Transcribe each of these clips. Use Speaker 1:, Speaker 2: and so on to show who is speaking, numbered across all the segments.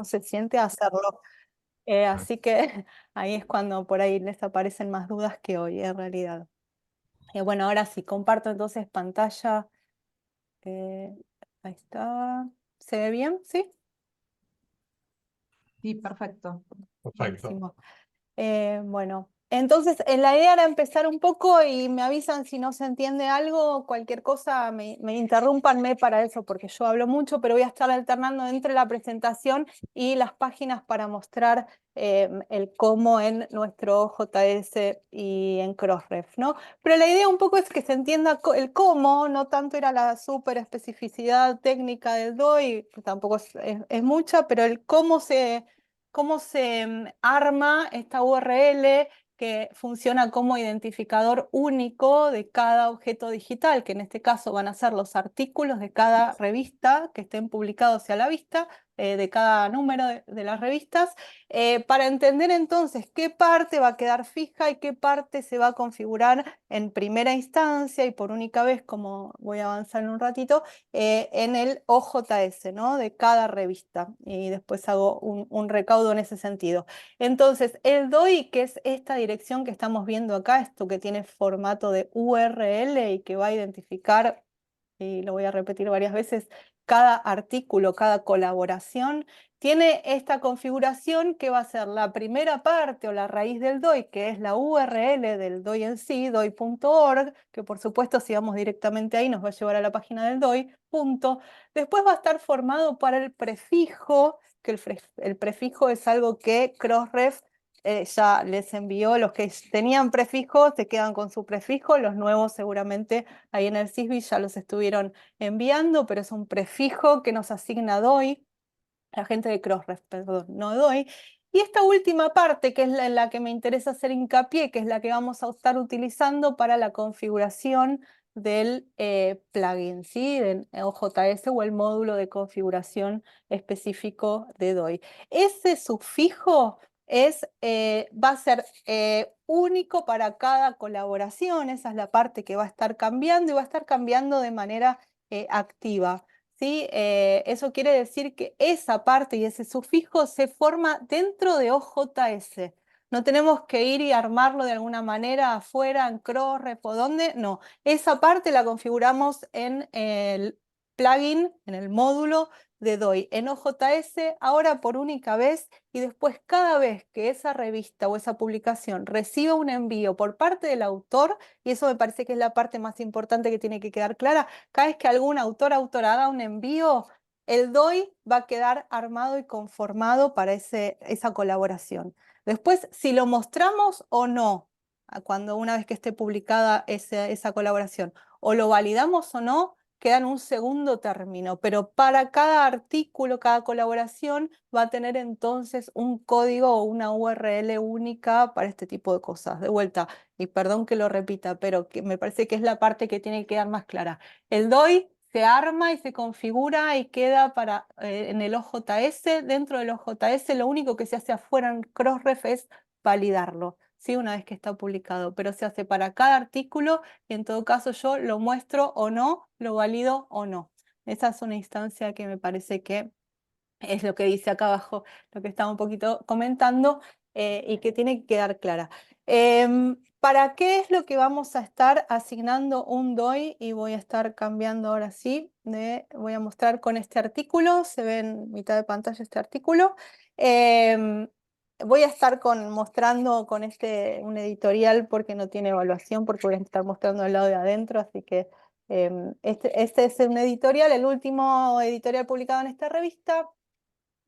Speaker 1: se siente hacerlo. Así que ahí es cuando por ahí les aparecen más dudas que hoy, en realidad. Bueno, ahora sí, comparto entonces pantalla. Eh, Ahí está. ¿Se ve bien? ¿Sí?
Speaker 2: Sí, perfecto.
Speaker 3: Perfecto.
Speaker 1: Buenísimo. Bueno, entonces la idea era empezar un poco y me avisan si no se entiende algo, cualquier cosa, me interrúmpanme para eso, porque yo hablo mucho, pero voy a estar alternando entre la presentación y las páginas para mostrar el cómo en nuestro JS y en Crossref, ¿no? Pero la idea un poco es que se entienda el cómo, no tanto era la súper especificidad técnica del DOI, que tampoco es mucha, pero el cómo se arma esta URL que funciona como identificador único de cada objeto digital, que en este caso van a ser los artículos de cada revista que estén publicados a la vista, de cada número de las revistas, para entender entonces qué parte va a quedar fija y qué parte se va a configurar en primera instancia y por única vez, como voy a avanzar en un ratito, en el OJS, ¿no? De cada revista. Y después hago un recaudo en ese sentido. Entonces, el DOI, que es esta dirección que estamos viendo acá, esto que tiene formato de URL y que va a identificar, y lo voy a repetir varias veces, cada artículo, cada colaboración, tiene esta configuración que va a ser la primera parte o la raíz del DOI, que es la URL del DOI en sí, doi.org, que por supuesto si vamos directamente ahí nos va a llevar a la página del DOI, punto. Después va a estar formado para el prefijo, que el prefijo es algo que Crossref ya les envió. Los que tenían prefijo se quedan con su prefijo, los nuevos seguramente ahí en el SISBI ya los estuvieron enviando, pero es un prefijo que nos asigna DOI, la gente de Crossref, perdón, no DOI. Y esta última parte, que es en la que me interesa hacer hincapié, que es la que vamos a estar utilizando para la configuración del plugin, ¿sí? Del OJS o el módulo de configuración específico de DOI. Ese sufijo va a ser único para cada colaboración, esa es la parte que va a estar cambiando y va a estar cambiando de manera activa. ¿Sí? Eso quiere decir que esa parte y ese sufijo se forma dentro de OJS. No tenemos que ir y armarlo de alguna manera afuera, en Crossref o donde, no. Esa parte la configuramos en el plugin, en el módulo de DOI, en OJS, ahora por única vez, y después cada vez que esa revista o esa publicación reciba un envío por parte del autor, y eso me parece que es la parte más importante que tiene que quedar clara, cada vez que algún autor autora haga un envío, el DOI va a quedar armado y conformado para esa colaboración. Después, si lo mostramos o no, cuando una vez que esté publicada esa colaboración, o lo validamos o no, queda en un segundo término, pero para cada artículo, cada colaboración va a tener entonces un código o una URL única para este tipo de cosas. De vuelta, y perdón que lo repita, pero que me parece que es la parte que tiene que quedar más clara. El DOI se arma y se configura y queda en el OJS. Dentro del OJS lo único que se hace afuera en Crossref es validarlo, ¿sí? Una vez que está publicado, pero se hace para cada artículo y en todo caso yo lo muestro o no, lo valido o no. Esa es una instancia que me parece que es lo que dice acá abajo, lo que estaba un poquito comentando y que tiene que quedar clara. ¿Para qué es lo que vamos a estar asignando un DOI? Y voy a estar cambiando ahora sí, voy a mostrar con este artículo, se ve en mitad de pantalla este artículo. Voy a estar mostrando con un editorial porque no tiene evaluación, porque voy a estar mostrando el lado de adentro, así que este es un editorial, el último editorial publicado en esta revista.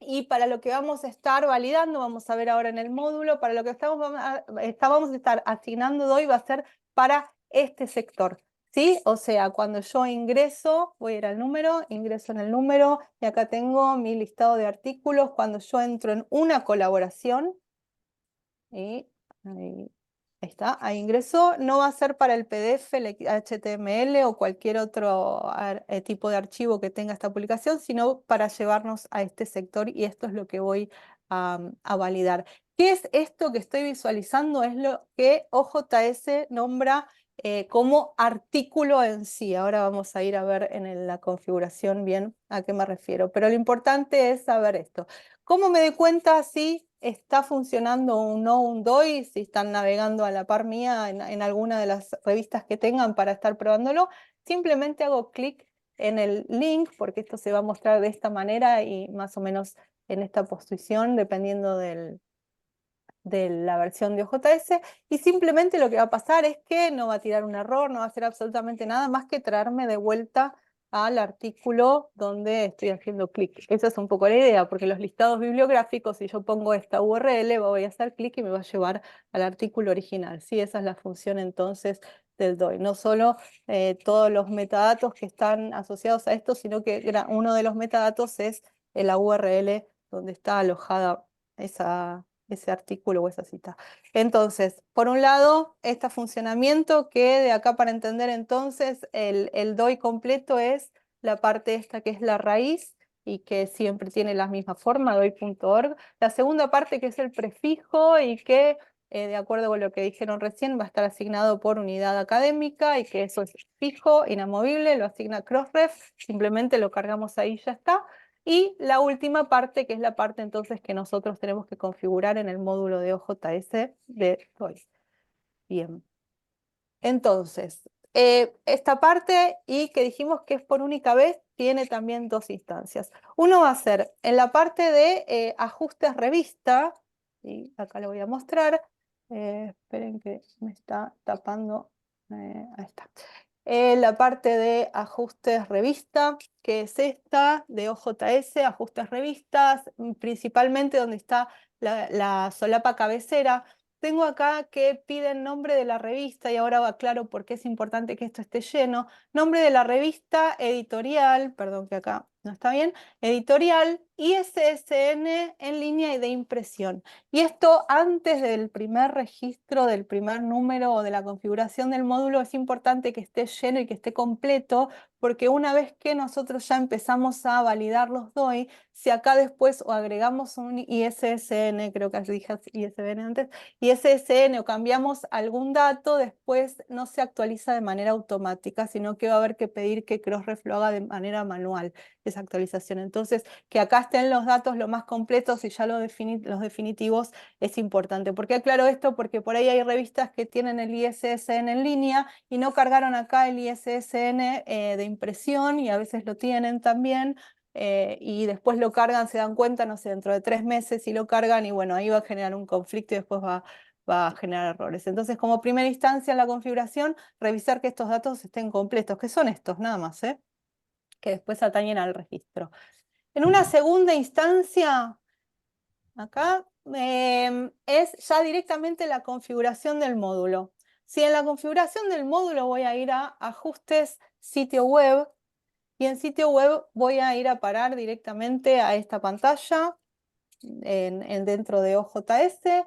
Speaker 1: Y para lo que vamos a estar validando, vamos a ver ahora en el módulo, para lo que vamos a estar asignando DOI va a ser para este sector, ¿sí? O sea, cuando yo ingreso, voy a ir al número, ingreso en el número, y acá tengo mi listado de artículos. Cuando yo entro en una colaboración, y ahí está, ahí ingresó, no va a ser para el PDF, el HTML o cualquier otro tipo de archivo que tenga esta publicación, sino para llevarnos a este sector, y esto es lo que voy a validar. ¿Qué es esto que estoy visualizando? Es lo que OJS nombra como artículo en sí. Ahora vamos a ir a ver en la configuración bien a qué me refiero. Pero lo importante es saber esto. ¿Cómo me doy cuenta si está funcionando o no un DOI? Si están navegando a la par mía en alguna de las revistas que tengan para estar probándolo. Simplemente hago clic en el link, porque esto se va a mostrar de esta manera y más o menos en esta posición, dependiendo de la versión de OJS, y simplemente lo que va a pasar es que no va a tirar un error, no va a hacer absolutamente nada más que traerme de vuelta al artículo donde estoy haciendo clic. Esa es un poco la idea, porque los listados bibliográficos, si yo pongo esta URL, voy a hacer clic y me va a llevar al artículo original. Sí, esa es la función entonces del DOI. No solo todos los metadatos que están asociados a esto, sino que uno de los metadatos es la URL donde está alojada ese artículo o esa cita. Entonces, por un lado, este funcionamiento que de acá para entender entonces el DOI completo es la parte esta que es la raíz y que siempre tiene la misma forma, doi.org. La segunda parte que es el prefijo y que de acuerdo con lo que dijeron recién va a estar asignado por unidad académica y que eso es fijo, inamovible, lo asigna Crossref, simplemente lo cargamos ahí y ya está. Y la última parte, que es la parte entonces que nosotros tenemos que configurar en el módulo de OJS de DOI. Bien. Entonces, esta parte, y que dijimos que es por única vez, tiene también dos instancias. Uno va a ser en la parte de ajustes revista, y acá lo voy a mostrar. Esperen que me está tapando. Ahí está. La parte de ajustes revista, que es esta de OJS, ajustes revistas, principalmente donde está la solapa cabecera. Tengo acá que piden nombre de la revista y ahora aclaro por qué es importante que esto esté lleno. Nombre de la revista, editorial, perdón que acá no está bien, editorial, ISSN en línea y de impresión. Y esto antes del primer registro, del primer número o de la configuración del módulo, es importante que esté lleno y que esté completo, porque una vez que nosotros ya empezamos a validar los DOI, si acá después o agregamos un ISSN, creo que dije ISBN antes, ISSN o cambiamos algún dato, después no se actualiza de manera automática, sino que va a haber que pedir que Crossref lo haga de manera manual, esa actualización. Entonces, que acá estén los datos lo más completos y ya los definitivos es importante. ¿Por qué aclaro esto? Porque por ahí hay revistas que tienen el ISSN en línea y no cargaron acá el ISSN de impresión y a veces lo tienen también. Y después lo cargan, se dan cuenta, no sé, dentro de 3 meses y lo cargan y bueno, ahí va a generar un conflicto y después va a generar errores. Entonces, como primera instancia en la configuración, revisar que estos datos estén completos, que son estos nada más, que después atañen al registro. En una segunda instancia, acá, es ya directamente la configuración del módulo. Si en la configuración del módulo voy a ir a ajustes sitio web, y en sitio web voy a ir a parar directamente a esta pantalla dentro de OJS,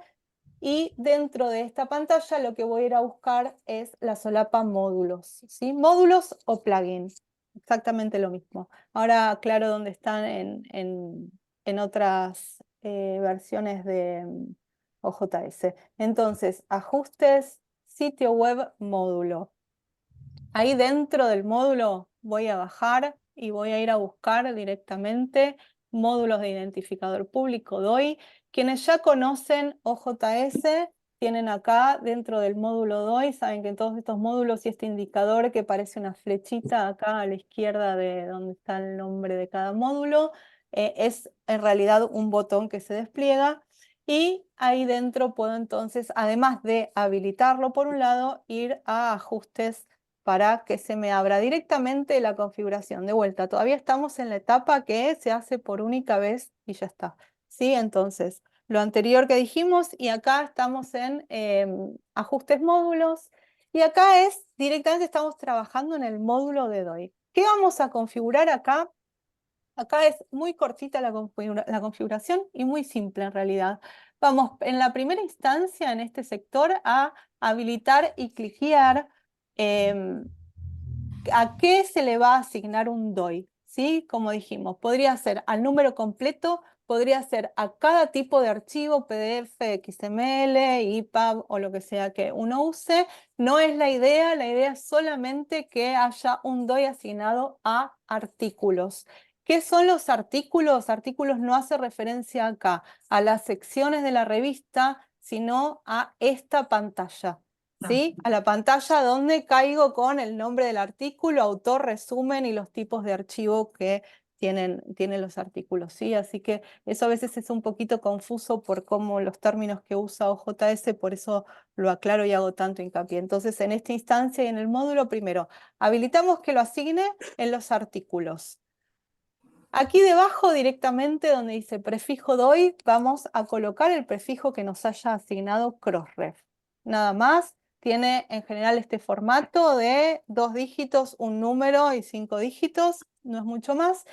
Speaker 1: y dentro de esta pantalla lo que voy a ir a buscar es la solapa módulos, ¿sí? Módulos o plugins, exactamente lo mismo. Ahora aclaro dónde están en otras versiones de OJS. Entonces, ajustes, sitio web, módulo. Ahí dentro del módulo voy a bajar y voy a ir a buscar directamente módulos de identificador público DOI. Quienes ya conocen OJS tienen acá dentro del módulo DOI, saben que en todos estos módulos y este indicador que parece una flechita acá a la izquierda de donde está el nombre de cada módulo, es en realidad un botón que se despliega. Y ahí dentro puedo entonces, además de habilitarlo por un lado, ir a ajustes para que se me abra directamente la configuración. De vuelta, todavía estamos en la etapa que se hace por única vez y ya está. ¿Sí? Entonces, lo anterior que dijimos y acá estamos en ajustes módulos y acá es directamente estamos trabajando en el módulo de DOI. ¿Qué vamos a configurar acá? Acá es muy cortita la configuración y muy simple en realidad. Vamos en la primera instancia en este sector a habilitar y cliquear ¿a qué se le va a asignar un DOI? ¿Sí? Como dijimos, podría ser al número completo, podría ser a cada tipo de archivo, PDF, XML, EPUB o lo que sea que uno use. No es la idea es solamente que haya un DOI asignado a artículos. ¿Qué son los artículos? Artículos no hace referencia acá a las secciones de la revista, sino a esta pantalla. ¿Sí? A la pantalla donde caigo con el nombre del artículo, autor, resumen y los tipos de archivo que tienen los artículos, ¿sí? Así que eso a veces es un poquito confuso por cómo los términos que usa OJS, por eso lo aclaro y hago tanto hincapié. Entonces, en esta instancia y en el módulo, primero, habilitamos que lo asigne en los artículos. Aquí debajo directamente donde dice prefijo DOI, vamos a colocar el prefijo que nos haya asignado Crossref. Nada más, tiene en general este formato de 2 dígitos, un número y 5 dígitos, no es mucho más.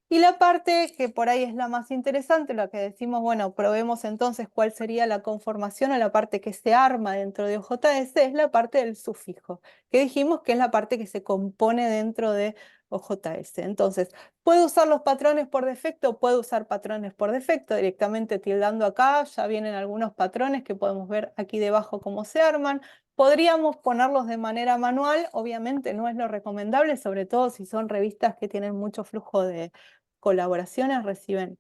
Speaker 1: Y la parte que por ahí es la más interesante, la que decimos, bueno, probemos entonces cuál sería la conformación o la parte que se arma dentro de OJS, es la parte del sufijo, que dijimos que es la parte que se compone dentro de OJS. Entonces, ¿puedo usar los patrones por defecto? Puedo usar patrones por defecto, directamente tildando acá, ya vienen algunos patrones que podemos ver aquí debajo cómo se arman. Podríamos ponerlos de manera manual, obviamente no es lo recomendable, sobre todo si son revistas que tienen mucho flujo de colaboraciones, reciben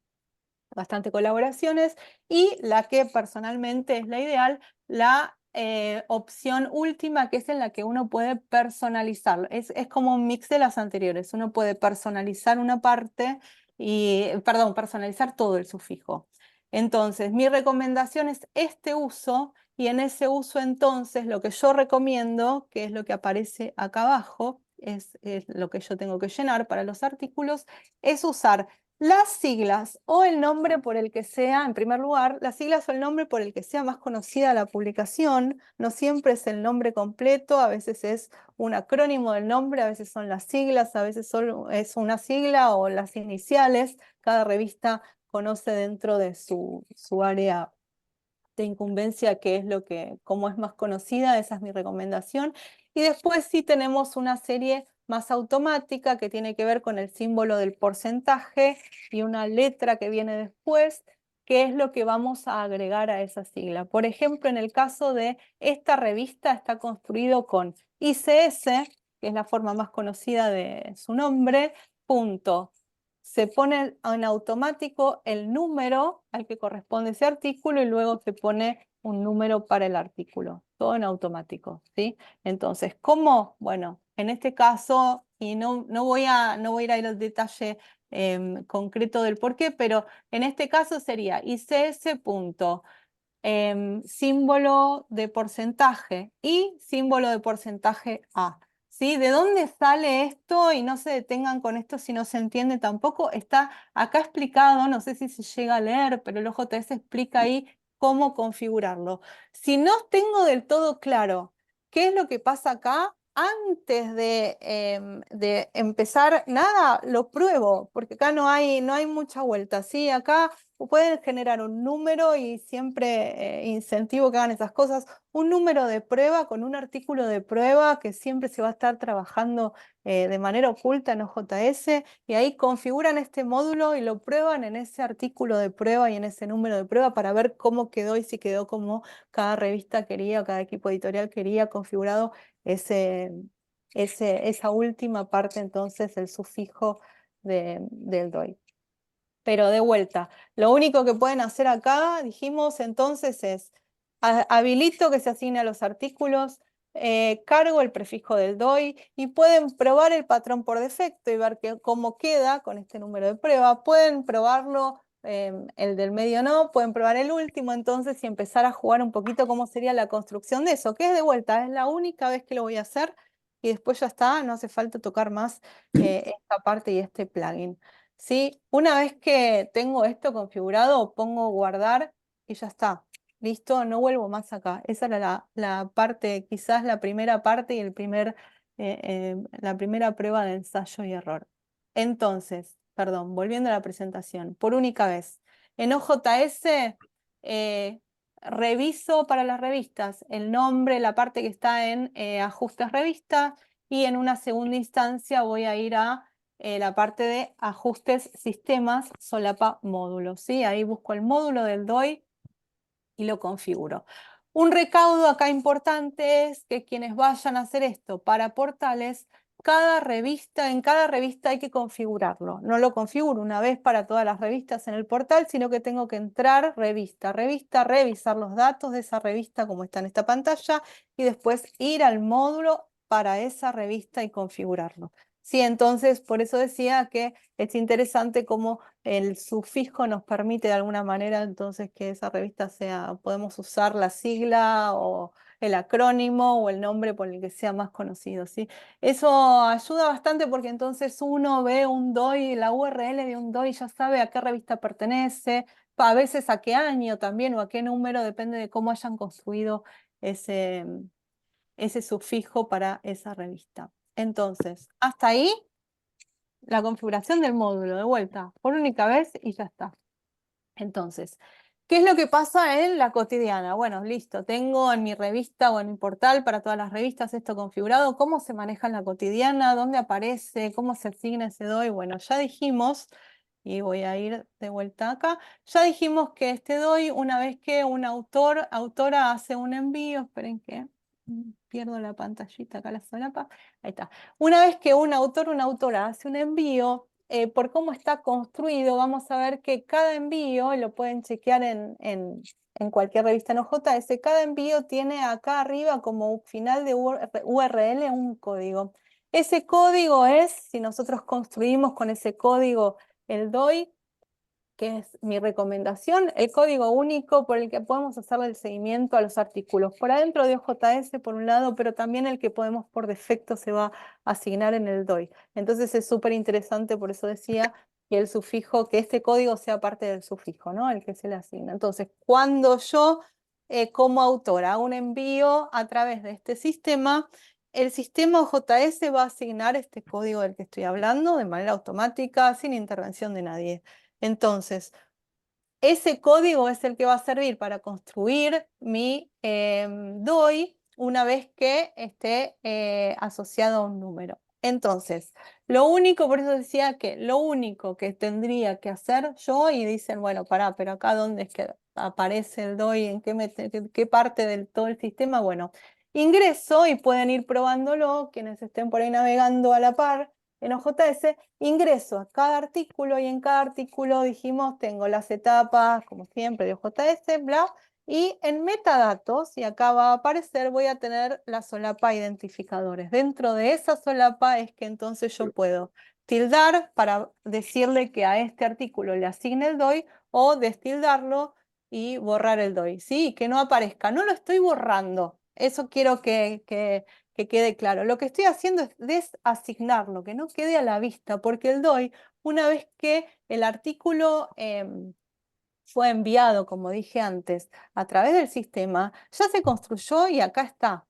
Speaker 1: bastante colaboraciones, y la que personalmente es la ideal, la opción última, que es en la que uno puede personalizarlo. Es como un mix de las anteriores. Uno puede personalizar una parte y, perdón, personalizar todo el sufijo. Entonces, mi recomendación es este uso, y en ese uso entonces lo que yo recomiendo, que es lo que aparece acá abajo, es lo que yo tengo que llenar para los artículos, es usar las siglas o el nombre por el que sea, en primer lugar, las siglas o el nombre por el que sea más conocida la publicación. No siempre es el nombre completo, a veces es un acrónimo del nombre, a veces son las siglas, a veces solo es una sigla o las iniciales. Cada revista conoce dentro de su área de incumbencia, que es lo que, como es más conocida, esa es mi recomendación. Y después sí tenemos una serie más automática que tiene que ver con el símbolo del porcentaje y una letra que viene después, que es lo que vamos a agregar a esa sigla. Por ejemplo, en el caso de esta revista está construido con ICS, que es la forma más conocida de su nombre, punto. Se pone en automático el número al que corresponde ese artículo y luego se pone un número para el artículo, todo en automático, ¿sí? Entonces, ¿cómo? Bueno, en este caso, y no voy a ir al detalle concreto del por qué, pero en este caso sería ICS punto, símbolo de porcentaje y símbolo de porcentaje A. ¿Sí? ¿De dónde sale esto? Y no se detengan con esto si no se entiende tampoco. Está acá explicado, no sé si se llega a leer, pero el OJS explica ahí cómo configurarlo. Si no tengo del todo claro qué es lo que pasa acá, antes de empezar nada, lo pruebo, porque acá no hay mucha vuelta. ¿Sí? Acá pueden generar un número y siempre incentivo que hagan esas cosas, un número de prueba con un artículo de prueba que siempre se va a estar trabajando de manera oculta en OJS, y ahí configuran este módulo y lo prueban en ese artículo de prueba y en ese número de prueba para ver cómo quedó y si quedó como cada revista quería o cada equipo editorial quería configurado esa última parte, entonces el sufijo del DOI. Pero de vuelta, lo único que pueden hacer acá, dijimos entonces, es habilito que se asigne a los artículos, cargo el prefijo del DOI y pueden probar el patrón por defecto y ver cómo queda con este número de prueba. Pueden probarlo, el del medio no, pueden probar el último entonces y empezar a jugar un poquito cómo sería la construcción de eso, que es de vuelta, es la única vez que lo voy a hacer y después ya está, no hace falta tocar más esta parte y este plugin. ¿Sí? Una vez que tengo esto configurado, pongo guardar y ya está. Listo, no vuelvo más acá. Esa era la parte, quizás la primera parte y la primera prueba de ensayo y error. Entonces, perdón, volviendo a la presentación, por única vez. En OJS reviso para las revistas el nombre, la parte que está en ajustes revista, y en una segunda instancia voy a ir a la parte de ajustes, sistemas, solapa, módulos, ¿sí? Ahí busco el módulo del DOI y lo configuro. Un recaudo acá importante es que quienes vayan a hacer esto para portales, en cada revista hay que configurarlo. No lo configuro una vez para todas las revistas en el portal, sino que tengo que entrar revista a revista, revisar los datos de esa revista como está en esta pantalla y después ir al módulo para esa revista y configurarlo. Sí, entonces por eso decía que es interesante cómo el sufijo nos permite de alguna manera entonces que esa revista sea, podemos usar la sigla o el acrónimo o el nombre por el que sea más conocido, ¿sí? Eso ayuda bastante porque entonces uno ve un DOI, la URL de un DOI, ya sabe a qué revista pertenece, a veces a qué año también o a qué número, depende de cómo hayan construido ese, ese sufijo para esa revista. Entonces, hasta ahí la configuración del módulo de vuelta por única vez y ya está. Entonces, ¿qué es lo que pasa en la cotidiana? Bueno, listo, tengo en mi revista o en mi portal para todas las revistas esto configurado. ¿Cómo se maneja en la cotidiana? ¿Dónde aparece? ¿Cómo se asigna ese DOI? Bueno, ya dijimos, y voy a ir de vuelta acá, ya dijimos que este DOI, una vez que un autora hace un envío, esperen que pierdo la pantallita acá, la solapa, ahí está. Una vez que un autor o una autora hace un envío, por cómo está construido, vamos a ver que cada envío, lo pueden chequear en cualquier revista en OJS, cada envío tiene acá arriba como un final de URL un código. Ese código es, si nosotros construimos con ese código el DOI, que es mi recomendación, el código único por el que podemos hacerle el seguimiento a los artículos. Por adentro de OJS por un lado, pero también el que podemos por defecto se va a asignar en el DOI. Entonces es súper interesante, por eso decía que el sufijo, que este código sea parte del sufijo, ¿no? El que se le asigna. Entonces, cuando yo como autora hago un envío a través de este sistema, el sistema OJS va a asignar este código del que estoy hablando de manera automática, sin intervención de nadie. Entonces, ese código es el que va a servir para construir mi DOI una vez que esté asociado a un número. Entonces, lo único, por eso decía que lo único que tendría que hacer yo, y dicen, bueno, pará, pero acá dónde es que aparece el DOI, en qué parte del todo el sistema, bueno, ingreso y pueden ir probándolo, quienes estén por ahí navegando a la par en OJS, ingreso a cada artículo y en cada artículo dijimos tengo las etapas, como siempre, de OJS, bla, y en metadatos, y acá va a aparecer, voy a tener la solapa identificadores. Dentro de esa solapa es que entonces yo puedo tildar para decirle que a este artículo le asigne el DOI o destildarlo y borrar el DOI, ¿sí? Que no aparezca, no lo estoy borrando. Eso quiero que quede claro. Lo que estoy haciendo es desasignarlo, que no quede a la vista, porque el DOI, una vez que el artículo fue enviado, como dije antes, a través del sistema, ya se construyó y acá está.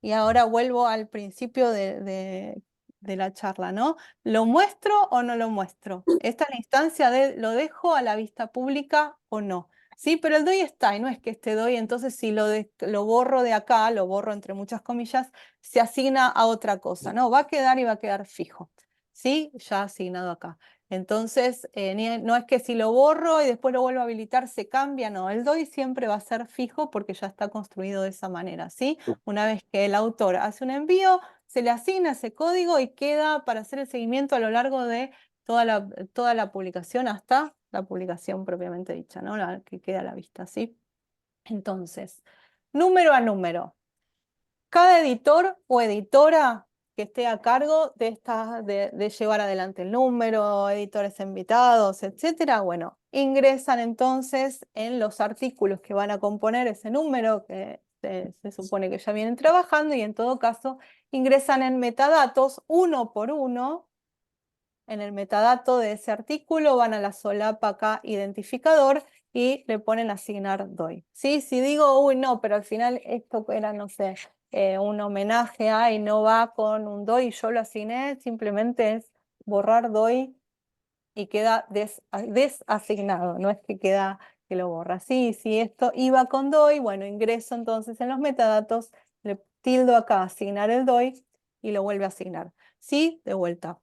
Speaker 1: Y ahora vuelvo al principio de la charla, ¿no? ¿Lo muestro o no lo muestro? Esta es la instancia de ¿lo dejo a la vista pública o no? Sí, pero el DOI está, y no es que este DOI, entonces si lo borro de acá, lo borro entre muchas comillas, se asigna a otra cosa, ¿no? Va a quedar y va a quedar fijo, ¿sí? Ya asignado acá. Entonces, no es que si lo borro y después lo vuelvo a habilitar se cambia, no, el DOI siempre va a ser fijo porque ya está construido de esa manera, ¿sí? Una vez que el autor hace un envío, se le asigna ese código y queda para hacer el seguimiento a lo largo de toda la publicación hasta la publicación propiamente dicha, ¿no? La que queda a la vista, ¿sí? Entonces, número a número. Cada editor o editora que esté a cargo de llevar adelante el número, editores invitados, etcétera, bueno, ingresan entonces en los artículos que van a componer ese número que se supone que ya vienen trabajando y en todo caso ingresan en metadatos uno por uno. En el metadato de ese artículo van a la solapa acá identificador y le ponen asignar DOI. ¿Sí? Si digo, uy, no, pero al final esto era, no sé, un homenaje a y no va con un DOI, yo lo asigné, simplemente es borrar DOI y queda desasignado, no es que queda que lo borra. Sí, si esto iba con DOI, bueno, ingreso entonces en los metadatos, le tildo acá asignar el DOI y lo vuelve a asignar. Sí, de vuelta.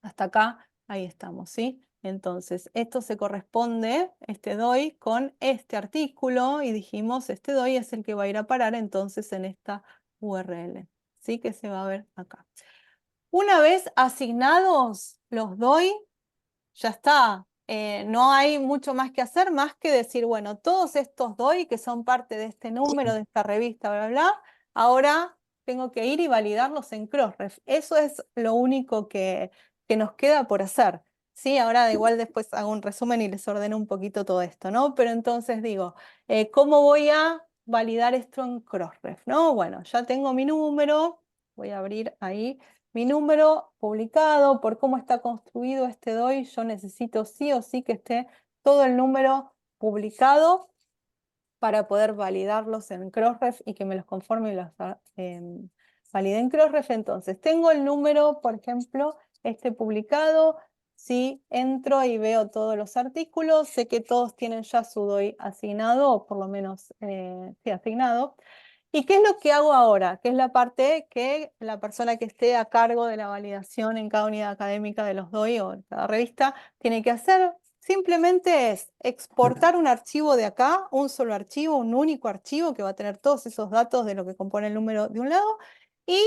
Speaker 1: Hasta acá, ahí estamos, ¿sí? Entonces, esto se corresponde, este DOI, con este artículo, y dijimos, este DOI es el que va a ir a parar entonces en esta URL, ¿sí? Que se va a ver acá. Una vez asignados los DOI, ya está. No hay mucho más que hacer, más que decir, bueno, todos estos DOI que son parte de este número, de esta revista, bla, bla, bla, ahora tengo que ir y validarlos en Crossref. Eso es lo único que nos queda por hacer. ¿Sí? Ahora igual después hago un resumen y les ordeno un poquito todo esto, ¿no? Pero entonces digo, ¿cómo voy a validar esto en Crossref? ¿No? Bueno, ya tengo mi número, voy a abrir ahí mi número publicado. Por cómo está construido este DOI, yo necesito sí o sí que esté todo el número publicado para poder validarlos en Crossref y que me los conforme y los valide en Crossref. Entonces, tengo el número, por ejemplo, este publicado. Si entro y veo todos los artículos, sé que todos tienen ya su DOI asignado, o por lo menos sí, asignado. ¿Y qué es lo que hago ahora? Que es la parte que la persona que esté a cargo de la validación en cada unidad académica de los DOI o en cada revista tiene que hacer. Simplemente es exportar un archivo de acá, un solo archivo, un único archivo que va a tener todos esos datos de lo que compone el número de un lado y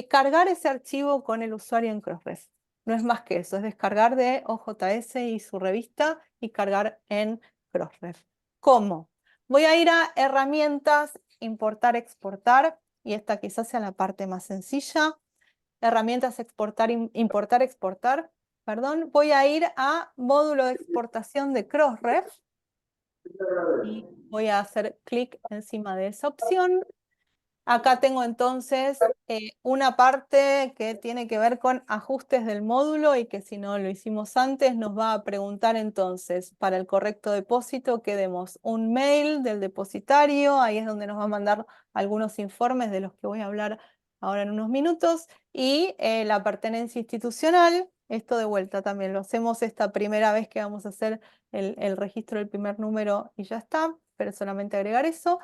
Speaker 1: cargar ese archivo con el usuario en Crossref. No es más que eso, es descargar de OJS y su revista y cargar en Crossref. ¿Cómo? Voy a ir a herramientas, importar, exportar, y esta quizás sea la parte más sencilla. Herramientas, exportar, importar, exportar. Perdón, voy a ir a módulo de exportación de Crossref y voy a hacer clic encima de esa opción. Acá tengo entonces una parte que tiene que ver con ajustes del módulo y que si no lo hicimos antes nos va a preguntar entonces para el correcto depósito que demos un mail del depositario, ahí es donde nos va a mandar algunos informes de los que voy a hablar ahora en unos minutos, y la pertenencia institucional. Esto de vuelta también lo hacemos esta primera vez que vamos a hacer el registro del primer número y ya está, pero solamente agregar eso.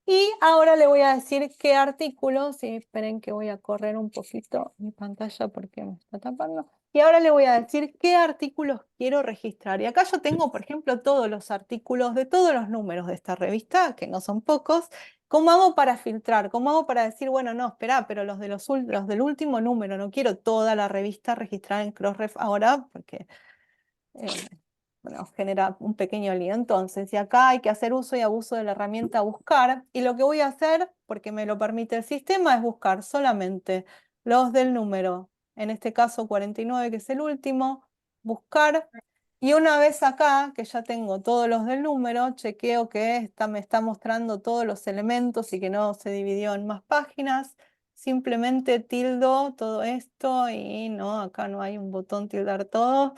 Speaker 1: Y ahora le voy a decir qué artículos, y esperen que voy a correr un poquito mi pantalla porque me está tapando. Y ahora le voy a decir qué artículos quiero registrar. Y acá yo tengo, por ejemplo, todos los artículos de todos los números de esta revista, que no son pocos. ¿Cómo hago para filtrar? ¿Cómo hago para decir, bueno, no, espera, pero los los del último número, no quiero toda la revista registrada en Crossref ahora, porque bueno, genera un pequeño lío. Entonces, y acá hay que hacer uso y abuso de la herramienta buscar. Y lo que voy a hacer, porque me lo permite el sistema, es buscar solamente los del número, en este caso 49, que es el último, buscar. Y una vez acá, que ya tengo todos los del número, chequeo que me está mostrando todos los elementos y que no se dividió en más páginas. Simplemente tildo todo esto y no, acá no hay un botón tildar todo.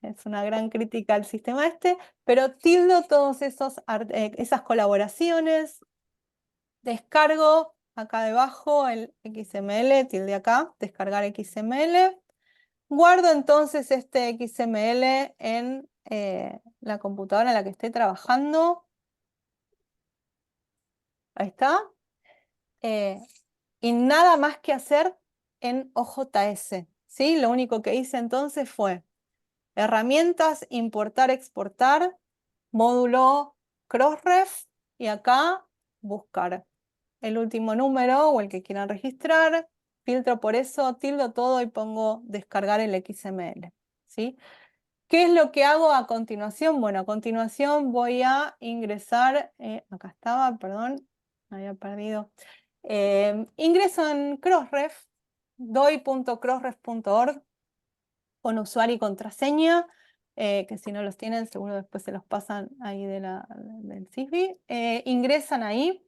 Speaker 1: Es una gran crítica al sistema este, pero tildo todas esas colaboraciones, descargo acá debajo el XML, tilde acá, descargar XML, guardo entonces este XML en la computadora en la que esté trabajando, ahí está, eh, y nada más que hacer en OJS, ¿sí? Lo único que hice entonces fue herramientas, importar, exportar, módulo Crossref y acá buscar el último número o el que quieran registrar, filtro por eso, tildo todo y pongo descargar el XML, ¿sí? ¿Qué es lo que hago a continuación? Bueno, a continuación voy a ingresar, acá estaba, perdón, me había perdido. Ingreso en Crossref, doy.crossref.org con usuario y contraseña, que si no los tienen, seguro después se los pasan ahí del CISBI. Ingresan ahí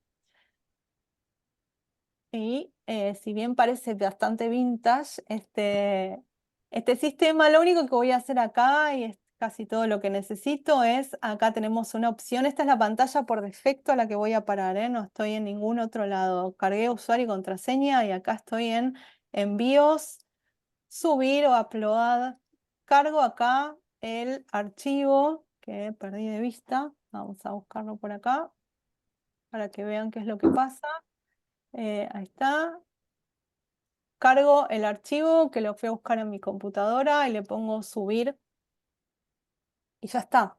Speaker 1: y si bien parece bastante vintage este sistema, lo único que voy a hacer acá, y es casi todo lo que necesito, es acá tenemos una opción. Esta es la pantalla por defecto a la que voy a parar, no estoy en ningún otro lado. Cargué usuario y contraseña y acá estoy en envíos, subir o upload. Cargo acá el archivo que perdí de vista. Vamos a buscarlo por acá para que vean qué es lo que pasa. Ahí está. cargo el archivo que lo fui a buscar en mi computadora y le pongo subir y ya está.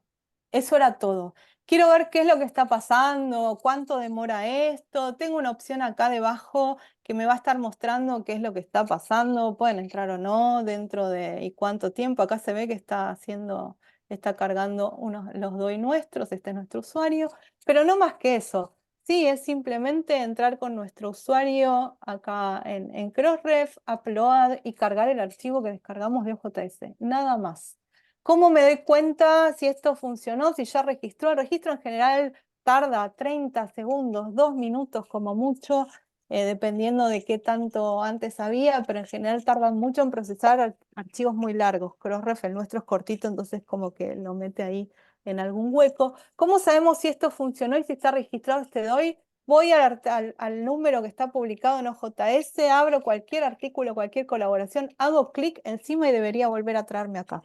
Speaker 1: Eso era todo. Quiero ver qué es lo que está pasando, cuánto demora esto. Tengo una opción acá debajo que me va a estar mostrando qué es lo que está pasando. Pueden entrar o no dentro de y cuánto tiempo. Acá se ve que está haciendo, está cargando los DOI nuestros. Este es nuestro usuario. Pero no más que eso. Sí, es simplemente entrar con nuestro usuario acá en Crossref, upload y cargar el archivo que descargamos de OJS. Nada más. ¿Cómo me doy cuenta si esto funcionó, si ya registró? El registro en general tarda 30 segundos, 2 minutos como mucho, dependiendo de qué tanto antes había, pero en general tardan mucho en procesar archivos muy largos. Crossref, el nuestro es cortito, entonces como que lo mete ahí en algún hueco. ¿Cómo sabemos si esto funcionó y si está registrado este DOI? Voy al número que está publicado en OJS, abro cualquier artículo, cualquier colaboración, hago clic encima y debería volver a traerme acá.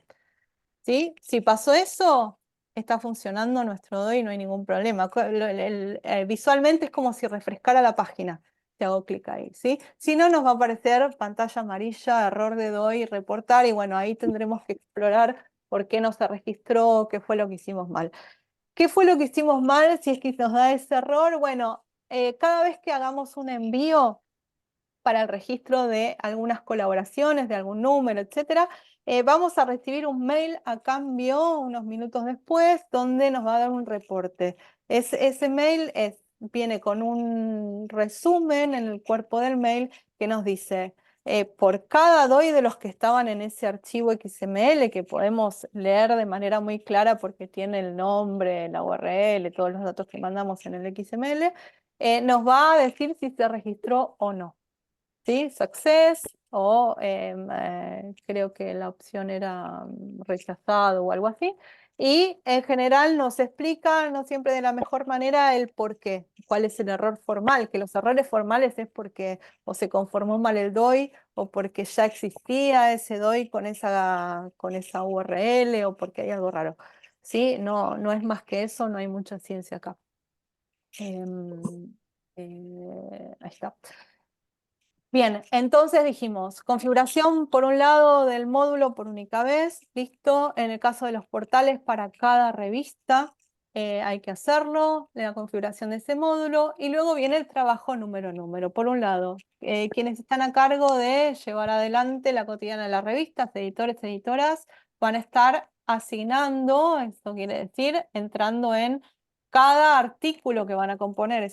Speaker 1: ¿Sí? Si pasó eso, está funcionando nuestro DOI, no hay ningún problema. Visualmente es como si refrescara la página. Si hago clic ahí, ¿sí? Si no, nos va a aparecer pantalla amarilla, error de DOI, reportar, y bueno, ahí tendremos que explorar por qué no se registró, qué fue lo que hicimos mal. ¿Qué fue lo que hicimos mal si es que nos da ese error? Bueno, cada vez que hagamos un envío para el registro de algunas colaboraciones, de algún número, etcétera, vamos a recibir un mail a cambio unos minutos después donde nos va a dar un reporte. Ese mail viene con un resumen en el cuerpo del mail que nos dice, por cada DOI de los que estaban en ese archivo XML, que podemos leer de manera muy clara porque tiene el nombre, la URL, todos los datos que mandamos en el XML, nos va a decir si se registró o no. ¿Sí? Success o creo que la opción era rechazado o algo así. Y en general nos explica, no siempre de la mejor manera, el por qué, cuál es el error formal, que los errores formales es porque o se conformó mal el DOI o porque ya existía ese DOI con esa URL o porque hay algo raro. ¿Sí? No, no es más que eso, no hay mucha ciencia acá. Ahí está. Bien, entonces dijimos, configuración por un lado del módulo por única vez, listo. En el caso de los portales para cada revista hay que hacerlo, la configuración de ese módulo y luego viene el trabajo número a número. Por un lado, quienes están a cargo de llevar adelante la cotidiana de las revistas, editores, editoras, van a estar asignando, esto quiere decir, entrando en cada artículo que van a componer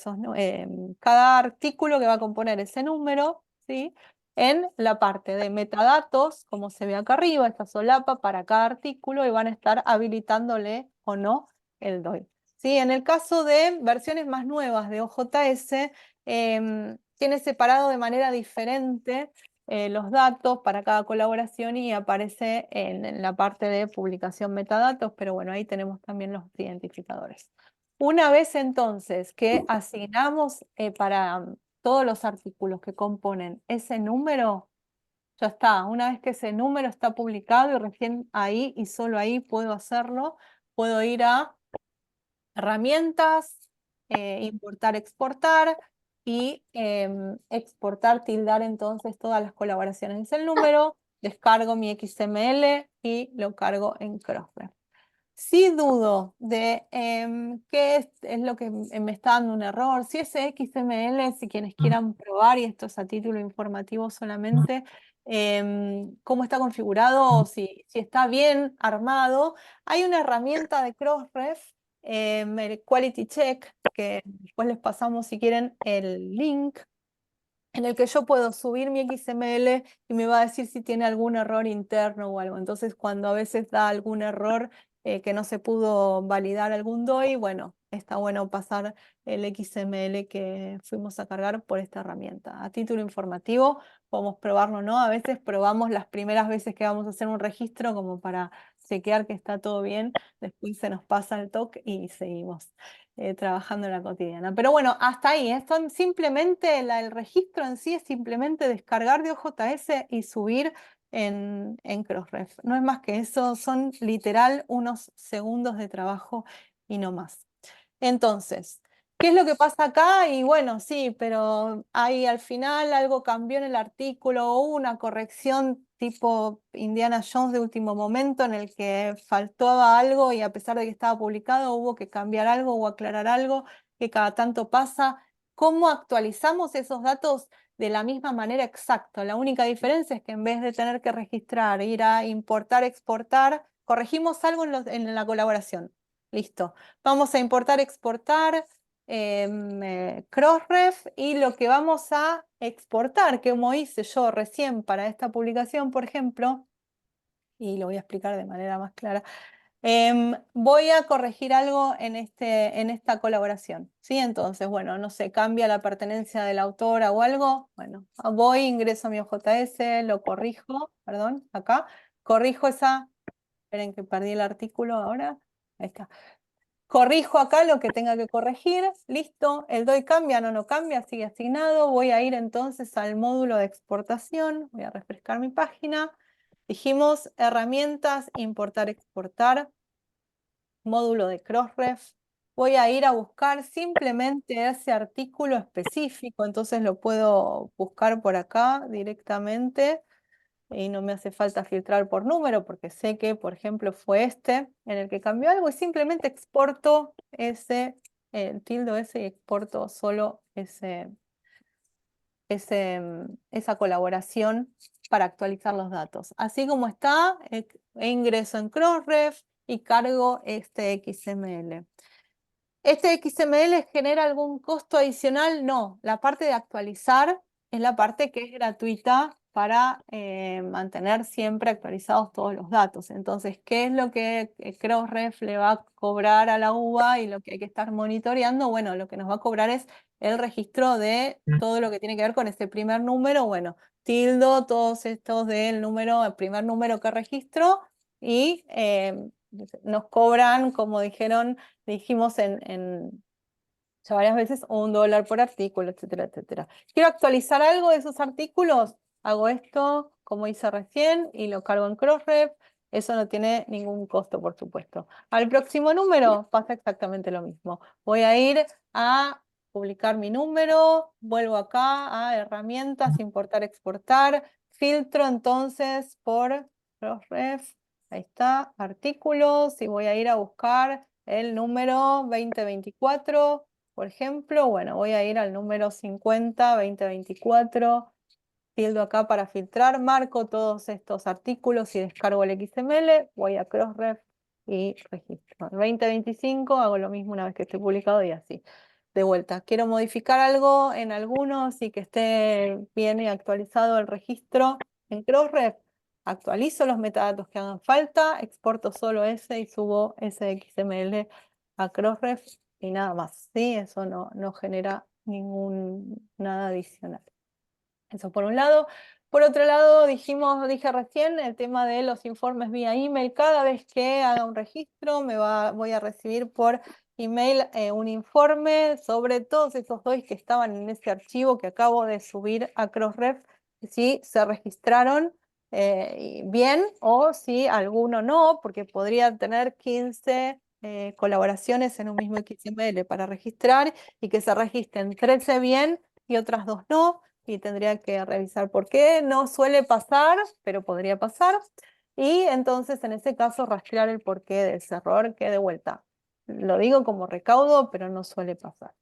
Speaker 1: cada artículo que va a componer ese número, ¿sí? En la parte de metadatos, como se ve acá arriba, esta solapa para cada artículo y van a estar habilitándole o no el DOI. ¿Sí? En el caso de versiones más nuevas de OJS, tiene separado de manera diferente los datos para cada colaboración y aparece en la parte de publicación metadatos, pero bueno, ahí tenemos también los identificadores. Una vez entonces que asignamos para todos los artículos que componen ese número, ya está. Una vez que ese número está publicado y recién ahí y solo ahí puedo hacerlo, puedo ir a herramientas, importar, exportar y exportar, tildar entonces todas las colaboraciones del número, descargo mi XML y lo cargo en Crossref. Sí dudo de qué es lo que me está dando un error. Si ese XML, si quienes quieran probar, y esto es a título informativo solamente, cómo está configurado, o si está bien armado. Hay una herramienta de Crossref, el Quality Check, que después les pasamos si quieren el link, en el que yo puedo subir mi XML y me va a decir si tiene algún error interno o algo. Entonces, cuando a veces da algún error que no se pudo validar algún DOI, bueno, está bueno pasar el XML que fuimos a cargar por esta herramienta. A título informativo, podemos probarlo o no. A veces probamos las primeras veces que vamos a hacer un registro como para chequear que está todo bien. Después se nos pasa el toque y seguimos trabajando en la cotidiana. Pero bueno, hasta ahí. Simplemente el registro en sí es simplemente descargar de OJS y subir en Crossref. No es más que eso, son literal unos segundos de trabajo y no más. Entonces, ¿Qué es lo que pasa acá? Y bueno, sí, pero ahí al final algo cambió en el artículo, hubo una corrección tipo Indiana Jones de último momento en el que faltaba algo y a pesar de que estaba publicado hubo que cambiar algo o aclarar algo que cada tanto pasa. ¿Cómo actualizamos esos datos? De la misma manera exacta. La única diferencia es que en vez de tener que registrar, ir a importar, exportar, corregimos algo en la colaboración. Listo. Vamos a importar, exportar Crossref y lo que vamos a exportar, que como hice yo recién para esta publicación, por ejemplo, y lo voy a explicar de manera más clara, voy a corregir algo en esta colaboración, ¿sí? Entonces, bueno, no sé, cambia la pertenencia de la autora o algo, bueno, voy, ingreso a mi OJS, lo corrijo, perdón, acá, corrijo esa, esperen que perdí el artículo ahora, ahí está. Corrijo acá lo que tenga que corregir, listo, el DOI cambia, no cambia, sigue asignado. Voy a ir entonces al módulo de exportación, voy a refrescar mi página. Dijimos herramientas, importar, exportar, módulo de Crossref. Voy a ir a buscar simplemente ese artículo específico, entonces lo puedo buscar por acá directamente y no me hace falta filtrar por número porque sé que, por ejemplo, fue este en el que cambió algo y simplemente exporto ese, el tilde ese y exporto solo esa colaboración para actualizar los datos. Así como está, ingreso en Crossref y cargo este XML. ¿Este XML genera algún costo adicional? No, la parte de actualizar es la parte que es gratuita para mantener siempre actualizados todos los datos. Entonces, ¿qué es lo que Crossref le va a cobrar a la UBA y lo que hay que estar monitoreando? Bueno, lo que nos va a cobrar es el registro de todo lo que tiene que ver con ese primer número. Bueno, tildo todos estos del número, el primer número que registro y nos cobran, como dijimos ya varias veces, $1 por artículo, etcétera, etcétera. Quiero actualizar algo de esos artículos, hago esto como hice recién y lo cargo en Crossref. Eso no tiene ningún costo, por supuesto. Al próximo número pasa exactamente lo mismo. Voy a ir a publicar mi número, vuelvo acá a herramientas, importar, exportar, filtro entonces por Crossref. Ahí está, artículos, y voy a ir a buscar el número 2024, por ejemplo. Bueno, voy a ir al número 50, 2024, tildo acá para filtrar, marco todos estos artículos y descargo el XML, voy a Crossref y registro. 2025 hago lo mismo una vez que esté publicado y así. De vuelta, quiero modificar algo en algunos y que esté bien y actualizado el registro en Crossref. Actualizo los metadatos que hagan falta, exporto solo ese y subo ese XML a Crossref y nada más. ¿Sí? Eso no genera nada adicional. Eso por un lado. Por otro lado, dije recién el tema de los informes vía email. Cada vez que haga un registro, voy a recibir por email un informe sobre todos esos DOIs que estaban en ese archivo que acabo de subir a Crossref, si se registraron bien o si alguno no, porque podría tener 15 colaboraciones en un mismo XML para registrar y que se registren 13 bien y otras 2 no y tendría que revisar por qué. No suele pasar, pero podría pasar. Y entonces en ese caso rastrear el porqué de ese error que de vuelta. Lo digo como recaudo, pero no suele pasar.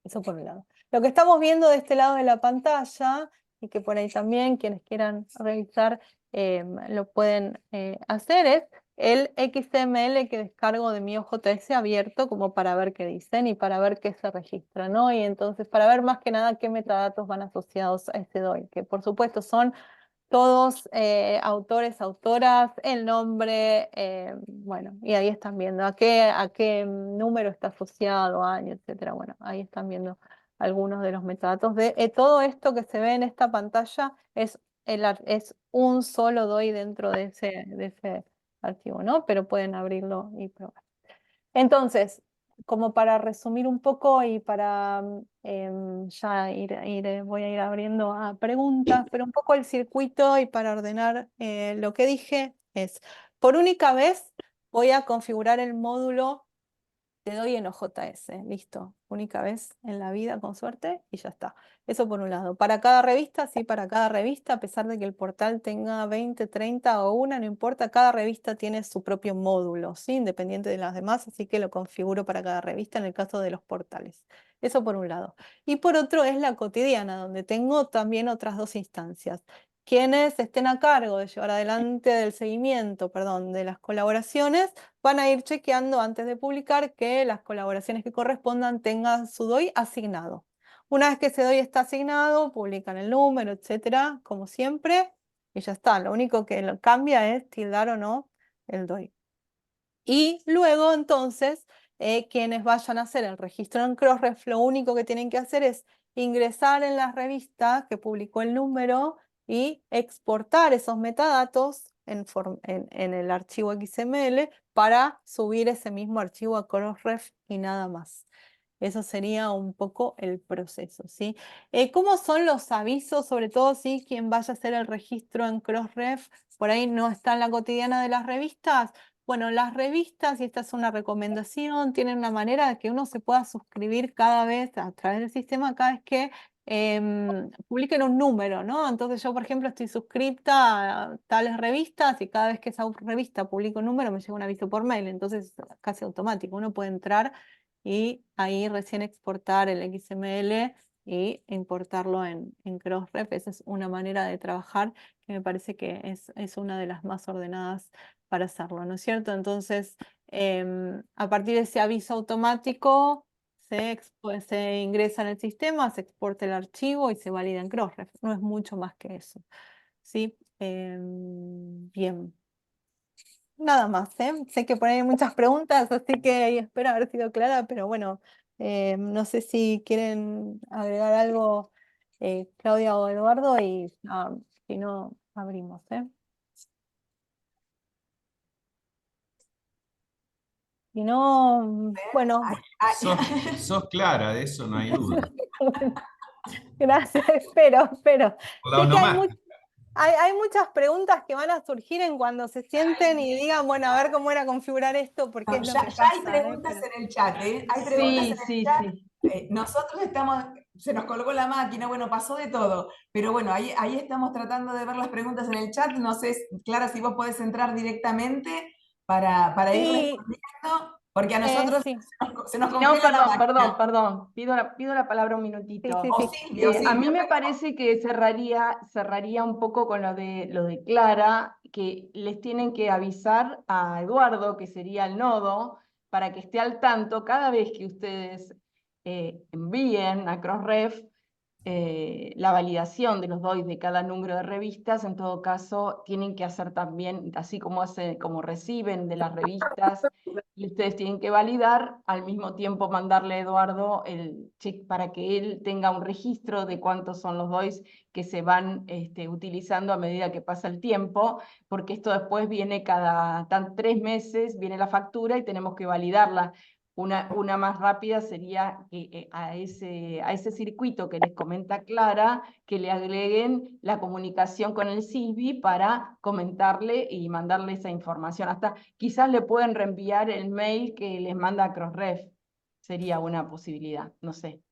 Speaker 1: Eso por un lado. Lo que estamos viendo de este lado de la pantalla, y que por ahí también quienes quieran revisar lo pueden hacer, es el XML que descargo de mi OJS abierto como para ver qué dicen y para ver qué se registra, ¿no? Y entonces para ver más que nada qué metadatos van asociados a ese DOI, que por supuesto son todos autores, autoras, el nombre, bueno, y ahí están viendo a qué número está asociado, año, etcétera. Bueno, ahí están viendo algunos de los metadatos de todo esto que se ve en esta pantalla es un solo DOI dentro de ese archivo, ¿no? Pero pueden abrirlo y probar. Entonces, como para resumir un poco y para ya voy a ir abriendo a preguntas, pero un poco el circuito y para ordenar lo que dije es, por única vez voy a configurar el módulo te doy en OJS, listo, única vez en la vida con suerte y ya está. Eso por un lado. Para cada revista, sí, para cada revista, a pesar de que el portal tenga 20, 30 o una, no importa, cada revista tiene su propio módulo, ¿sí? Independiente de las demás, así que lo configuro para cada revista en el caso de los portales. Eso por un lado. Y por otro es la cotidiana, donde tengo también otras dos instancias. Quienes estén a cargo de llevar adelante del seguimiento, perdón, de las colaboraciones, van a ir chequeando antes de publicar que las colaboraciones que correspondan tengan su DOI asignado. Una vez que ese DOI está asignado, publican el número, etcétera, como siempre, y ya está. Lo único que cambia es tildar o no el DOI. Y luego, entonces, quienes vayan a hacer el registro en Crossref, lo único que tienen que hacer es ingresar en las revistas que publicó el número y exportar esos metadatos en el archivo XML para subir ese mismo archivo a Crossref y nada más. Eso sería un poco el proceso, ¿sí? ¿Cómo son los avisos? Sobre todo si quien vaya a hacer el registro en Crossref, por ahí no está en la cotidiana de las revistas. Bueno, las revistas, y esta es una recomendación, tienen una manera de que uno se pueda suscribir cada vez a través del sistema, cada vez que publiquen un número, ¿no? Entonces yo, por ejemplo, estoy suscripta a tales revistas y cada vez que esa revista publica un número me llega un aviso por mail, entonces es casi automático. Uno puede entrar y ahí recién exportar el XML y importarlo en Crossref. Esa es una manera de trabajar que me parece que es una de las más ordenadas para hacerlo, ¿no es cierto? Entonces, a partir de ese aviso automático, se ingresa en el sistema, se exporta el archivo y se valida en Crossref. No es mucho más que eso, ¿sí? Bien. Nada más, ¿eh? Sé que por ahí hay muchas preguntas, así que espero haber sido clara, pero bueno, no sé si quieren agregar algo, Claudia o Eduardo, y si no, abrimos, ¿eh? Si no, bueno,
Speaker 2: Sos clara, de eso no hay duda.
Speaker 1: gracias, espero.
Speaker 2: Por la
Speaker 1: Sé que
Speaker 2: onomástica.
Speaker 1: hay muchas preguntas que van a surgir en cuando se sienten y digan, bueno, a ver cómo era configurar esto, porque
Speaker 3: No,
Speaker 1: es lo que
Speaker 3: ya hay
Speaker 1: pasa, ¿eh?
Speaker 3: preguntas
Speaker 1: Pero
Speaker 3: en el chat, ¿eh? Hay preguntas
Speaker 4: Sí,
Speaker 3: en el
Speaker 4: sí,
Speaker 3: chat.
Speaker 4: sí.
Speaker 3: Nosotros estamos, se nos colgó la máquina, bueno, pasó de todo, pero bueno, ahí estamos tratando de ver las preguntas en el chat. No sé, Clara, si vos podés entrar directamente para ir
Speaker 1: sí,
Speaker 3: respondiendo, porque a nosotros
Speaker 1: sí,
Speaker 3: se nos
Speaker 4: Si no,
Speaker 3: congela la máquina.
Speaker 4: perdón. Pido la palabra un
Speaker 1: sí,
Speaker 4: minutito.
Speaker 1: sí,
Speaker 3: O
Speaker 1: sí.
Speaker 3: Silvia, o
Speaker 4: A mí
Speaker 3: Silvia.
Speaker 4: me parece que cerraría un poco con lo de Clara, que les tienen que avisar a Eduardo, que sería el nodo, para que esté al tanto cada vez que ustedes envíen a Crossref la validación de los DOIs de cada número de revistas. En todo caso, tienen que hacer también, así como reciben de las revistas, y ustedes tienen que validar, al mismo tiempo mandarle a Eduardo el check para que él tenga un registro de cuántos son los DOIs que se van utilizando a medida que pasa el tiempo, porque esto después viene cada 3 meses, viene la factura y tenemos que validarla. Una más rápida sería que a ese circuito que les comenta Clara, que le agreguen la comunicación con el SISBI para comentarle y mandarle esa información. Hasta quizás le pueden reenviar el mail que les manda Crossref. Sería una posibilidad, no sé.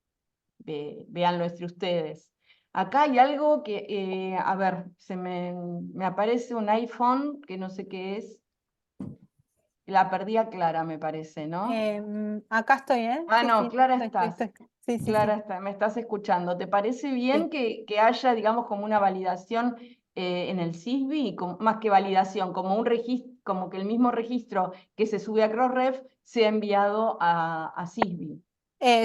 Speaker 4: Véanlo entre ustedes. Acá hay algo que, a ver, me aparece un iPhone que no sé qué es. La perdí a Clara, me parece, ¿no?
Speaker 1: Acá estoy, ¿eh?
Speaker 4: Ah,
Speaker 1: Sí,
Speaker 4: no,
Speaker 1: sí,
Speaker 4: Clara
Speaker 1: estoy,
Speaker 4: estás.
Speaker 1: estoy. Sí, sí,
Speaker 4: Clara
Speaker 1: sí,
Speaker 4: está, me estás escuchando. ¿Te parece
Speaker 1: sí.
Speaker 4: bien que haya, digamos, como una validación en el SISBI, más que validación, como un registro, como que el mismo registro que se sube a Crossref sea enviado a SISBI?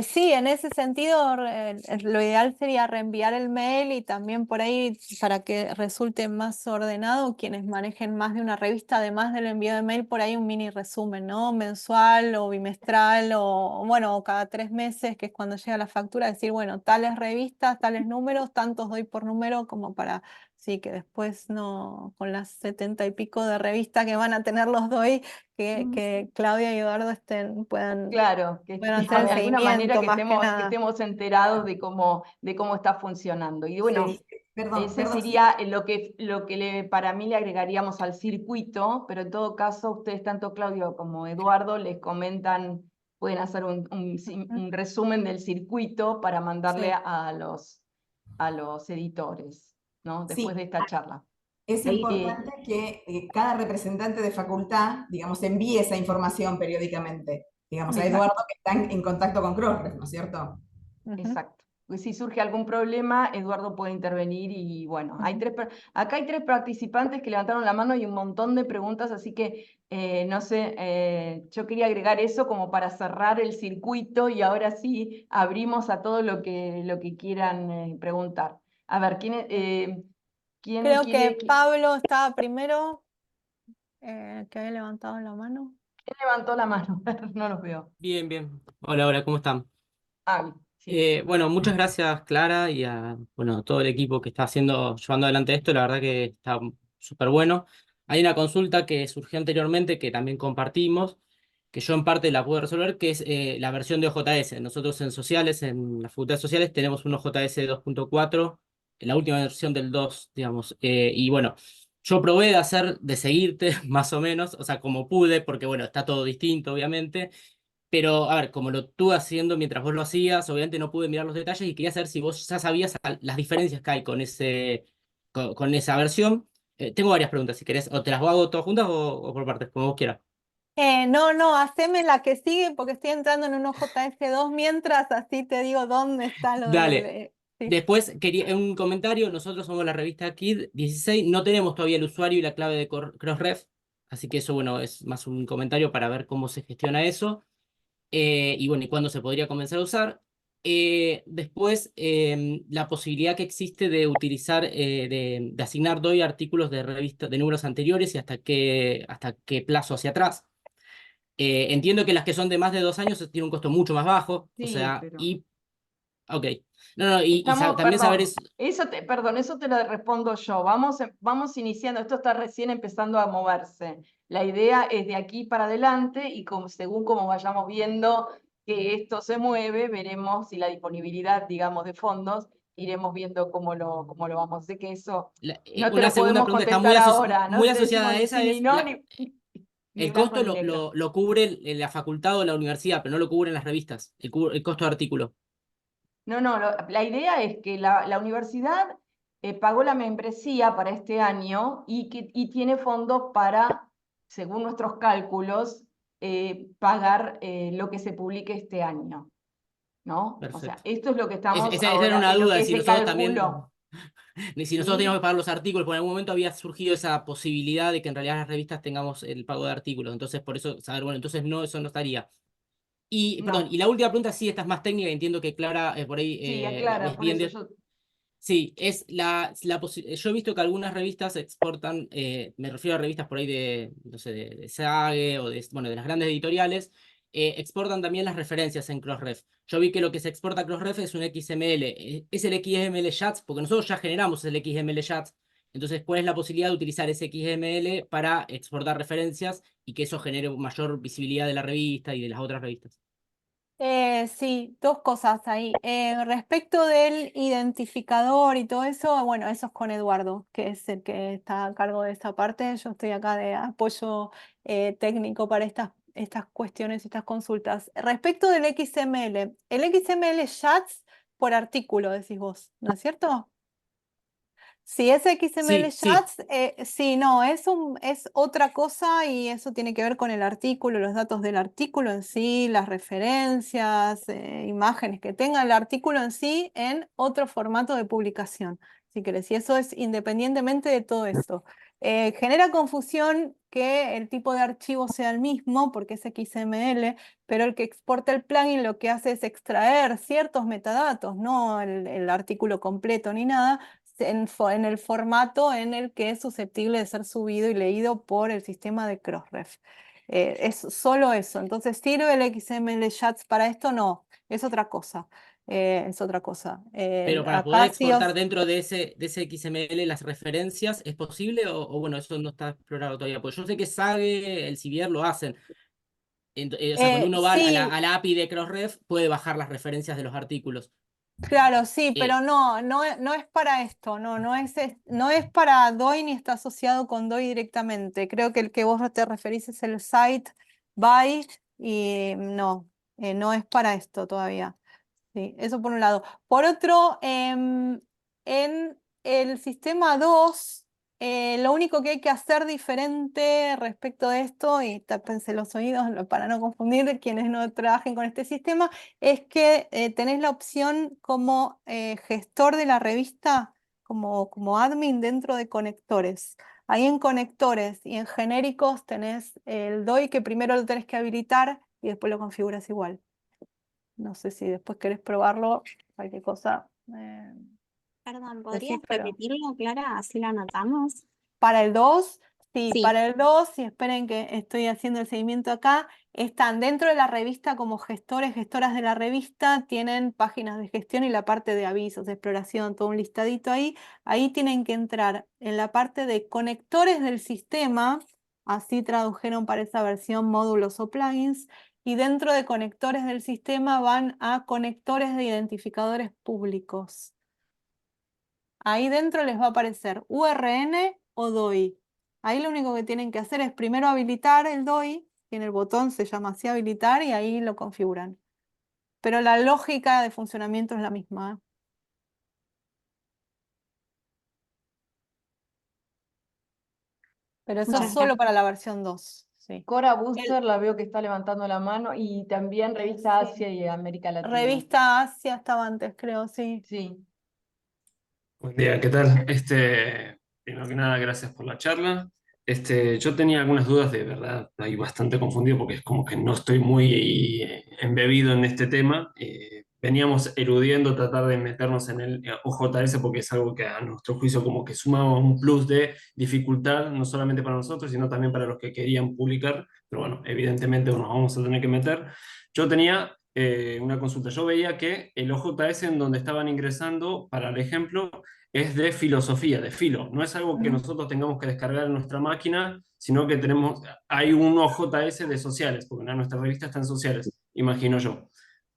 Speaker 1: Sí, en ese sentido, lo ideal sería reenviar el mail y también por ahí, para que resulte más ordenado, quienes manejen más de una revista, además del envío de mail, por ahí un mini resumen, ¿no? Mensual o bimestral o, bueno, o cada 3 meses, que es cuando llega la factura, decir, bueno, tales revistas, tales números, tantos doy por número, como para, sí, que después no, con las 70 y pico de revistas que van a tener los doy, que Claudia y Eduardo puedan
Speaker 4: Claro, que
Speaker 1: hacer el
Speaker 4: de alguna manera
Speaker 1: seguimiento más que
Speaker 4: que
Speaker 1: nada.
Speaker 4: estemos enterados de cómo está funcionando. Y bueno,
Speaker 1: Sí.
Speaker 4: ese
Speaker 3: Perdón, sí.
Speaker 4: sería para mí le agregaríamos al circuito, pero en todo caso, ustedes, tanto Claudio como Eduardo, les comentan pueden hacer un resumen del circuito para mandarle
Speaker 1: Sí.
Speaker 4: a los editores, ¿no? Después
Speaker 3: Sí,
Speaker 4: de esta charla.
Speaker 3: es importante que cada representante de facultad, digamos, envíe esa información periódicamente, digamos, a
Speaker 1: Exacto.
Speaker 3: Eduardo que está en contacto con Crossref, ¿no es cierto?
Speaker 1: Ujú,
Speaker 4: Exacto. Pues si surge algún problema, Eduardo puede intervenir y bueno,
Speaker 1: ujú.
Speaker 4: acá hay 3 participantes que levantaron la mano y un montón de preguntas, así que no sé, yo quería agregar eso como para cerrar el circuito y ahora sí abrimos a todo lo que quieran preguntar. A ver, ¿quién
Speaker 1: Creo que
Speaker 4: quiere,
Speaker 1: Pablo estaba primero, que había levantado la mano.
Speaker 4: quién levantó la mano? No los veo.
Speaker 5: Bien, bien. Hola, hola, ¿cómo están?
Speaker 4: Ah, sí.
Speaker 5: Bueno, muchas gracias, Clara, y a bueno, todo el equipo que está llevando adelante esto. La verdad que está súper bueno. Hay una consulta que surgió anteriormente que también compartimos, que yo en parte la pude resolver, que es la versión de OJS. Nosotros en sociales, en las facultades sociales, tenemos un OJS 2.4, en la última versión del 2, digamos. Y bueno, yo probé de seguirte, más o menos, o sea, como pude, porque bueno, está todo distinto, obviamente. Pero, a ver, como lo estuve haciendo mientras vos lo hacías, obviamente no pude mirar los detalles y quería saber si vos ya sabías las diferencias que hay con esa versión. Tengo varias preguntas, si querés, o te las hago todas juntas o por partes, como vos quieras.
Speaker 1: No, haceme la que sigue porque estoy entrando en un OJS2 mientras, así te digo dónde está lo del...
Speaker 5: Dale.
Speaker 1: sí.
Speaker 5: Después, quería un comentario. Nosotros somos la revista Kid 16. No tenemos todavía el usuario y la clave de Crossref. Así que eso, bueno, es más un comentario para ver cómo se gestiona eso. Y bueno, y cuándo se podría comenzar a usar. Después, la posibilidad que existe de utilizar, de asignar DOI a artículos de revistas de números anteriores y hasta qué plazo hacia atrás. Entiendo que las que son de más de 2 años tienen un costo mucho más bajo, o
Speaker 4: Sí,
Speaker 5: sea,
Speaker 4: pero...
Speaker 5: y, ok. No, y
Speaker 4: Estamos,
Speaker 5: también saber
Speaker 4: perdón, perdón, eso te lo respondo yo. Vamos iniciando, esto está recién empezando a moverse. La idea es de aquí para adelante y según como vayamos viendo que esto se mueve, veremos si la disponibilidad, digamos, de fondos, iremos viendo cómo lo vamos a hacer, que eso no te
Speaker 5: una
Speaker 4: lo
Speaker 5: segunda
Speaker 4: podemos
Speaker 5: pregunta está
Speaker 4: contestar ahora, no
Speaker 5: muy
Speaker 4: te
Speaker 5: asociada
Speaker 4: decimos
Speaker 5: a
Speaker 4: ni
Speaker 5: esa,
Speaker 4: sí ni
Speaker 5: es
Speaker 4: no, ni
Speaker 5: el
Speaker 4: blanco
Speaker 5: costo
Speaker 4: ni negro.
Speaker 5: lo cubre la facultad o la universidad, pero no lo cubren las revistas, el costo de artículo.
Speaker 4: No, la idea es que la universidad pagó la membresía para este año y tiene fondos para, según nuestros cálculos, pagar lo que se publique este año, ¿no? O sea,
Speaker 5: Perfecto.
Speaker 4: esto es lo que estamos
Speaker 5: Esa era
Speaker 4: ahora,
Speaker 5: una
Speaker 4: en lo
Speaker 5: duda de
Speaker 4: que
Speaker 5: si
Speaker 4: se
Speaker 5: nosotros también,
Speaker 4: calculó,
Speaker 5: si nosotros teníamos
Speaker 4: ¿sí?
Speaker 5: que pagar los artículos, porque en algún momento había surgido esa posibilidad de que en realidad las revistas tengamos el pago de artículos. Entonces, por eso, saber, bueno, entonces no, eso no estaría. Y, perdón,
Speaker 4: No,
Speaker 5: y la última pregunta, sí, esta es más técnica, entiendo que Clara por ahí
Speaker 4: sí, aclara,
Speaker 5: es
Speaker 4: por
Speaker 5: bien
Speaker 4: eso
Speaker 5: de...
Speaker 4: yo...
Speaker 5: Sí, es yo he visto que algunas revistas exportan, me refiero a revistas por ahí de, no sé, de Sage o bueno, de las grandes editoriales, exportan también las referencias en Crossref. Yo vi que lo que se exporta a Crossref es un XML, es el XML Chats, porque nosotros ya generamos el XML Chats. Entonces, ¿cuál es la posibilidad de utilizar ese XML para exportar referencias y que eso genere mayor visibilidad de la revista y de las otras revistas?
Speaker 1: Sí, dos cosas ahí. Respecto del identificador y todo eso, bueno, eso es con Eduardo, que es el que está a cargo de esta parte. Yo estoy acá de apoyo técnico para estas cuestiones, estas consultas. Respecto del XML, el XML chats por artículo, decís vos, ¿no es cierto? Si es XML
Speaker 5: Sí, sí,
Speaker 1: Chats, sí, no, es otra cosa y eso tiene que ver con el artículo, los datos del artículo en sí, las referencias, imágenes que tenga el artículo en sí en otro formato de publicación. Si querés, y eso es independientemente de todo esto. Genera confusión que el tipo de archivo sea el mismo porque es XML, pero el que exporta el plugin lo que hace es extraer ciertos metadatos, no el artículo completo ni nada en el formato en el que es susceptible de ser subido y leído por el sistema de Crossref. Es solo eso. Entonces, ¿sirve el XML Chats para esto? No, es otra cosa. Es otra cosa.
Speaker 5: pero para poder
Speaker 1: Acá sí
Speaker 5: exportar dentro de ese XML las referencias, ¿es posible o bueno, eso no está explorado todavía? Pues yo sé que Sage, el Civier lo hacen. O sea, cuando uno va a
Speaker 1: sí,
Speaker 5: a la API de Crossref, puede bajar las referencias de los artículos.
Speaker 1: claro, sí, pero
Speaker 5: Eh,
Speaker 1: no es para esto, no es para DOI ni está asociado con DOI directamente. Creo que el que vos te referís es el site by y no, no es para esto todavía. Sí, eso por un lado. Por otro, en el sistema 2, lo único que hay que hacer diferente respecto de esto, y tápense los oídos para no confundir quienes no trabajen con este sistema, es que tenés la opción como gestor de la revista, como admin dentro de conectores. Ahí en conectores y en genéricos tenés el DOI que primero lo tenés que habilitar y después lo configuras igual. No sé si después querés probarlo, cualquier cosa.
Speaker 6: Perdón,
Speaker 1: Decís,
Speaker 6: ¿podrías
Speaker 1: pero
Speaker 6: repetirlo, Clara? Así lo anotamos.
Speaker 1: para el 2, sí,
Speaker 6: Sí.
Speaker 1: para el 2, y esperen que estoy haciendo el seguimiento acá, están dentro de la revista como gestores, gestoras de la revista, tienen páginas de gestión y la parte de avisos, de exploración, todo un listadito ahí. Ahí tienen que entrar en la parte de conectores del sistema, así tradujeron para esa versión módulos o plugins, y dentro de conectores del sistema van a conectores de identificadores públicos. Ahí dentro les va a aparecer URN o DOI. Ahí lo único que tienen que hacer es primero habilitar el DOI, tiene el botón, se llama así habilitar, y ahí lo configuran. Pero la lógica de funcionamiento es la misma, ¿eh? Pero eso es
Speaker 6: Muchas
Speaker 1: solo
Speaker 6: gracias.
Speaker 1: para la versión 2. Sí.
Speaker 4: Cora
Speaker 1: El-
Speaker 4: Buster la veo que está levantando la mano y también Revista
Speaker 1: sí.
Speaker 4: Asia y América Latina.
Speaker 1: Revista Asia estaba antes, creo, sí.
Speaker 4: Sí.
Speaker 7: Buen día, ¿qué tal? Primero que nada, gracias por la charla. Yo tenía algunas dudas, de verdad, estoy bastante confundido porque es como que no estoy muy embebido en este tema. Veníamos eludiendo tratar de meternos en el OJS porque es algo que a nuestro juicio como que sumaba un plus de dificultad, no solamente para nosotros, sino también para los que querían publicar. Pero bueno, evidentemente nos vamos a tener que meter. Yo tenía una consulta. Yo veía que el OJS en donde estaban ingresando, para el ejemplo, es de filosofía, de filo. No es algo que nosotros tengamos que descargar en nuestra máquina, sino que hay un OJS de sociales, porque nuestra revista está en sociales, imagino yo.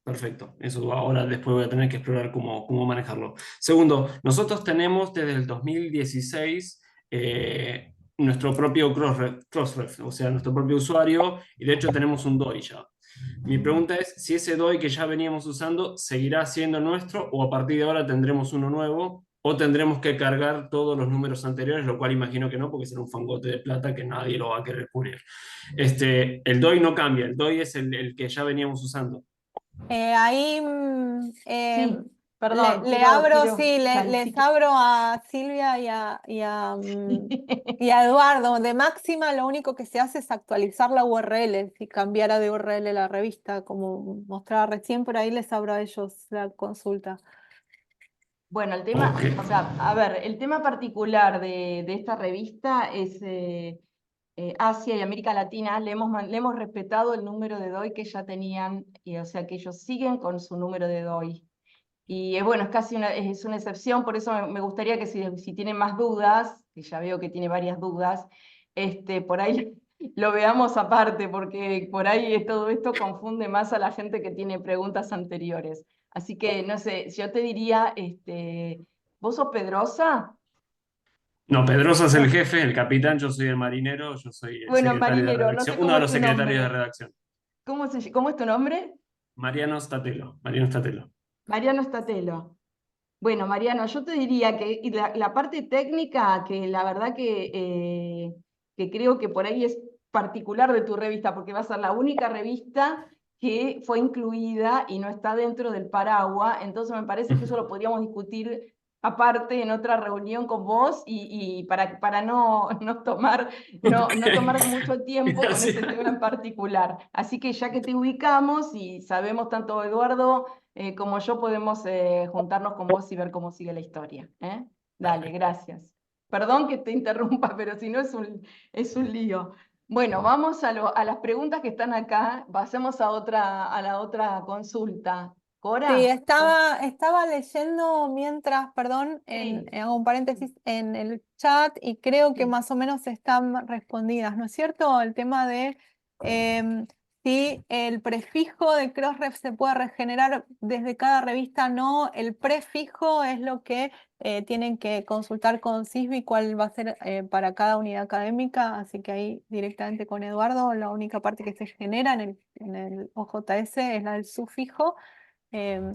Speaker 7: Perfecto, eso ahora después voy a tener que explorar cómo manejarlo. Segundo, nosotros tenemos desde el 2016 nuestro propio Crossref, o sea, nuestro propio usuario, y de hecho tenemos un DOI ya. Mi pregunta es si ese DOI que ya veníamos usando seguirá siendo nuestro o a partir de ahora tendremos uno nuevo o tendremos que cargar todos los números anteriores, lo cual imagino que no, porque será un fangote de plata que nadie lo va a querer cubrir. El DOI no cambia, el DOI es el que ya veníamos usando.
Speaker 1: Ahí
Speaker 4: Sí, perdón,
Speaker 1: le abro,
Speaker 4: quiero
Speaker 1: sí, les abro a Silvia y a Eduardo. De máxima lo único que se hace es actualizar la URL, si cambiara de URL la revista, como mostraba recién, por ahí les abro a ellos la consulta.
Speaker 4: Bueno, el tema,
Speaker 7: Ok.
Speaker 4: o sea, a ver, el tema particular de esta revista es Asia y América Latina. Le hemos respetado el número de DOI que ya tenían, y, o sea, que ellos siguen con su número de DOI. Y bueno, es casi es una excepción, por eso me gustaría que si tienen más dudas, que ya veo que tiene varias dudas, por ahí lo veamos aparte, porque por ahí todo esto confunde más a la gente que tiene preguntas anteriores. Así que, no sé, yo te diría, ¿vos sos Pedrosa?
Speaker 7: No, Pedrosa es el
Speaker 4: No.
Speaker 7: jefe, el capitán, yo soy el marinero, yo soy el
Speaker 4: Bueno,
Speaker 7: secretario de
Speaker 4: marinero, no sé
Speaker 7: redacción, uno
Speaker 4: cómo
Speaker 7: de
Speaker 4: es
Speaker 7: los
Speaker 4: tu
Speaker 7: secretarios de
Speaker 4: nombre.
Speaker 7: redacción.
Speaker 4: ¿Cómo es tu nombre?
Speaker 7: Mariano Statelo, Mariano Statelo.
Speaker 4: Mariano Statelo. Bueno, Mariano, yo te diría que la parte técnica, que la verdad que creo que por ahí es particular de tu revista, porque va a ser la única revista que fue incluida y no está dentro del paraguas, entonces me parece que eso lo podríamos discutir aparte en otra reunión con vos y para no tomar mucho tiempo con
Speaker 7: Gracias.
Speaker 4: ese tema en particular. Así que ya que te ubicamos y sabemos tanto Eduardo como yo podemos juntarnos con vos y ver cómo sigue la historia. Dale, gracias. Perdón que te interrumpa, pero si no es un lío. Bueno, vamos a las preguntas que están acá. Pasemos a la otra consulta.
Speaker 1: Sí,
Speaker 4: Cora.
Speaker 1: estaba leyendo mientras, perdón,
Speaker 4: Sí,
Speaker 1: hago un paréntesis en el chat y creo que
Speaker 4: sí.
Speaker 1: más o menos están respondidas, ¿no es cierto? El tema de Sí, el prefijo de Crossref se puede regenerar desde cada revista, no. El prefijo es lo que tienen que consultar con SISBI cuál va a ser para cada unidad académica, así que ahí directamente con Eduardo, la única parte que se genera en el OJS es la del sufijo. Em,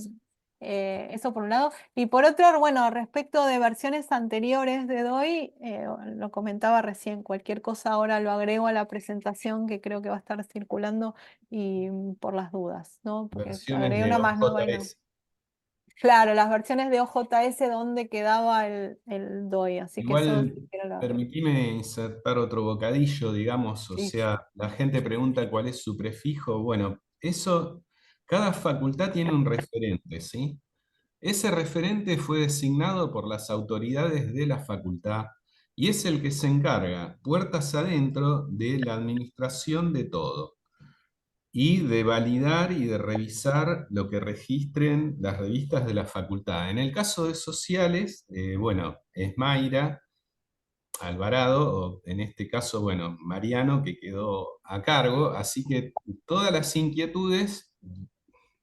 Speaker 1: Eso por un lado. Y por otro, bueno, respecto de versiones anteriores de DOI, lo comentaba recién, cualquier cosa ahora lo agrego a la presentación que creo que va a estar circulando y por las dudas, ¿no? Porque
Speaker 2: Versiones
Speaker 1: agregué
Speaker 2: de
Speaker 1: una más nueva y no.
Speaker 2: OJS.
Speaker 1: Claro, las versiones de OJS donde quedaba el DOI, así que eso
Speaker 2: Igual,
Speaker 1: si quiero lo agrego.
Speaker 2: permitime insertar otro bocadillo, digamos, o
Speaker 1: Sí.
Speaker 2: sea, la gente pregunta cuál es su prefijo. Bueno, eso, cada facultad tiene un referente, ¿sí? Ese referente fue designado por las autoridades de la facultad y es el que se encarga, puertas adentro, de la administración de todo y de validar y de revisar lo que registren las revistas de la facultad. En el caso de sociales, bueno, es Mayra Alvarado, o en este caso, bueno, Mariano, que quedó a cargo, así que todas las inquietudes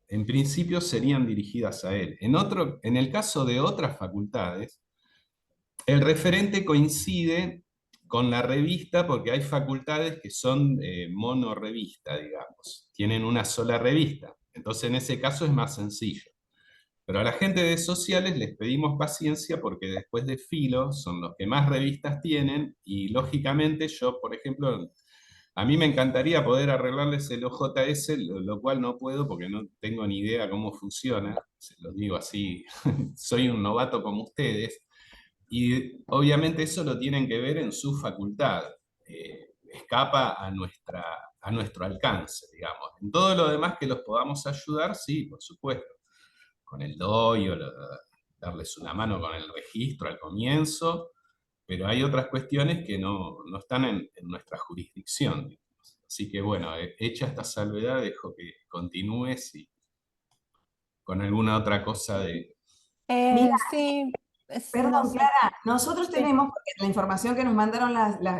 Speaker 2: en principio serían dirigidas a él. En el caso de otras facultades, el referente coincide con la revista porque hay facultades que son monorrevista, digamos, tienen una sola revista. Entonces en ese caso es más sencillo. Pero a la gente de sociales les pedimos paciencia porque después de Filo son los que más revistas tienen y lógicamente yo, por ejemplo, a mí me encantaría poder arreglarles el OJS, lo cual no puedo porque no tengo ni idea cómo funciona, se los digo así, soy un novato como ustedes, y obviamente eso lo tienen que ver en su facultad, escapa a nuestro alcance, digamos. En todo lo demás que los podamos ayudar, sí, por supuesto, con el DOI o darles una mano con el registro al comienzo, pero hay otras cuestiones que no están en nuestra jurisdicción, digamos. Así que bueno, hecha esta salvedad, dejo que continúes y con alguna otra cosa de...
Speaker 3: Mira,
Speaker 1: Sí, no
Speaker 3: perdón,
Speaker 1: sé.
Speaker 3: Clara, nosotros
Speaker 1: Sí.
Speaker 3: tenemos, porque la información que nos mandaron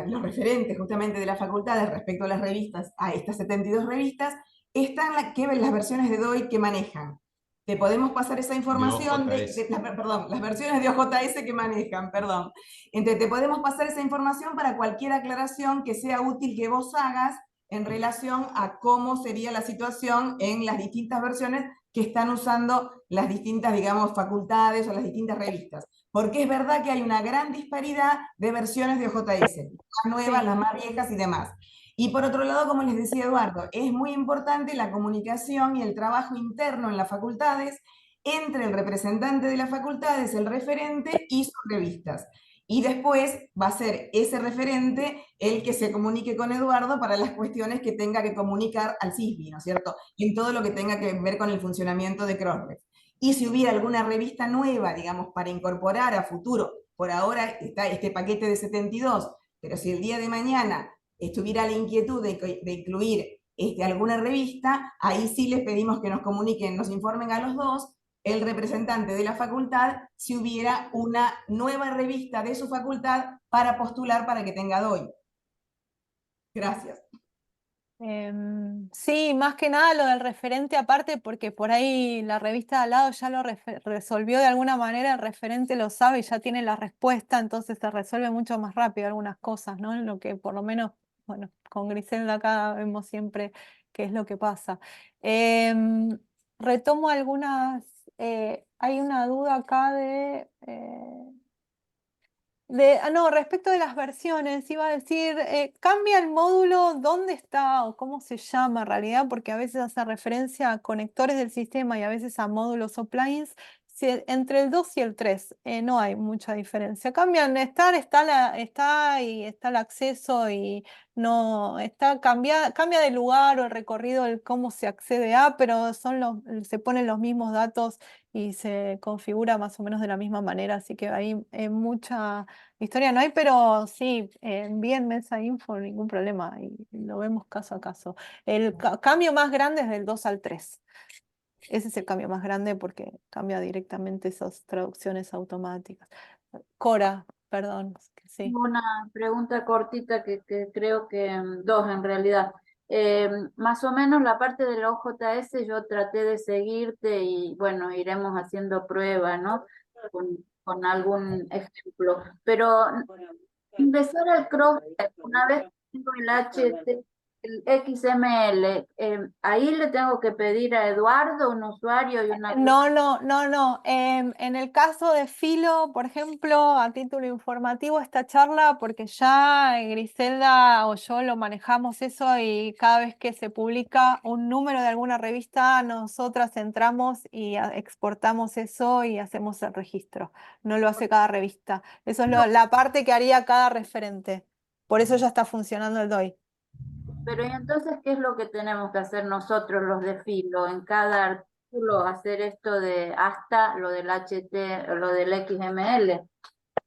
Speaker 3: los referentes justamente de las facultades respecto a las revistas, a estas 72 revistas, están las versiones de DOI que manejan. Te podemos pasar esa
Speaker 2: de
Speaker 3: información
Speaker 2: OJS.
Speaker 3: perdón, las versiones de OJS que manejan, perdón. Entonces, te podemos pasar esa información para cualquier aclaración que sea útil que vos hagas en relación a cómo sería la situación en las distintas versiones que están usando las distintas, digamos, facultades o las distintas revistas. Porque es verdad que hay una gran disparidad de versiones de OJS, las nuevas,
Speaker 1: Sí.
Speaker 3: las más viejas y demás. Y por otro lado, como les decía Eduardo, es muy importante la comunicación y el trabajo interno en las facultades entre el representante de las facultades, el referente y sus revistas. Y después va a ser ese referente el que se comunique con Eduardo para las cuestiones que tenga que comunicar al CISBI, ¿no es cierto? En todo lo que tenga que ver con el funcionamiento de Crossref. Y si hubiera alguna revista nueva, digamos, para incorporar a futuro, por ahora está este paquete de 72, pero si el día de mañana estuviera la inquietud de incluir alguna revista, ahí sí les pedimos que nos comuniquen, nos informen a los dos, el representante de la facultad, si hubiera una nueva revista de su facultad para postular para que tenga DOI. Gracias.
Speaker 1: Sí, más que nada lo del referente aparte, porque por ahí la revista de al lado ya lo resolvió de alguna manera, el referente lo sabe y ya tiene la respuesta, entonces se resuelve mucho más rápido algunas cosas, ¿no? En lo que por lo menos, bueno, con Griselda acá vemos siempre qué es lo que pasa. Retomo algunas, hay una duda acá no, respecto de las versiones, iba a decir, cambia el módulo, ¿dónde está o cómo se llama en realidad? Porque a veces hace referencia a conectores del sistema y a veces a módulos o plugins. Entre el 2 y el 3 no hay mucha diferencia. Cambian, está y está el acceso y no cambia de lugar o el recorrido, el cómo se accede a, pero se ponen los mismos datos y se configura más o menos de la misma manera, así que hay mucha historia no hay, pero sí, envíenme esa info, ningún problema, y lo vemos caso a caso. El cambio más grande es del 2 al 3. Ese es el cambio más grande porque cambia directamente esas traducciones automáticas. Cora, perdón, sí.
Speaker 8: Una pregunta cortita que creo que dos en realidad. Más o menos la parte de la OJS yo traté de seguirte y bueno, iremos haciendo pruebas, ¿no? Con algún ejemplo. Pero ingresar al CrossRef, una vez que tengo el HT, el XML, ahí le tengo que pedir a Eduardo un usuario y una
Speaker 1: No, no, no, no. En el caso de Filo, por ejemplo, a título informativo, esta charla, porque ya Griselda o yo lo manejamos eso y cada vez que se publica un número de alguna revista, nosotras entramos y exportamos eso y hacemos el registro. No lo hace cada revista. Eso es la parte que haría cada referente. Por eso ya está funcionando el DOI.
Speaker 8: Pero ¿y entonces qué es lo que tenemos que hacer nosotros los de Filo? En cada artículo hacer esto de hasta lo del HT, lo del XML.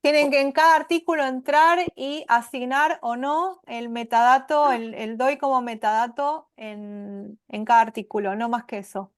Speaker 1: Tienen que en cada artículo entrar y asignar o no el metadato, el DOI como metadato en cada artículo, no más que eso.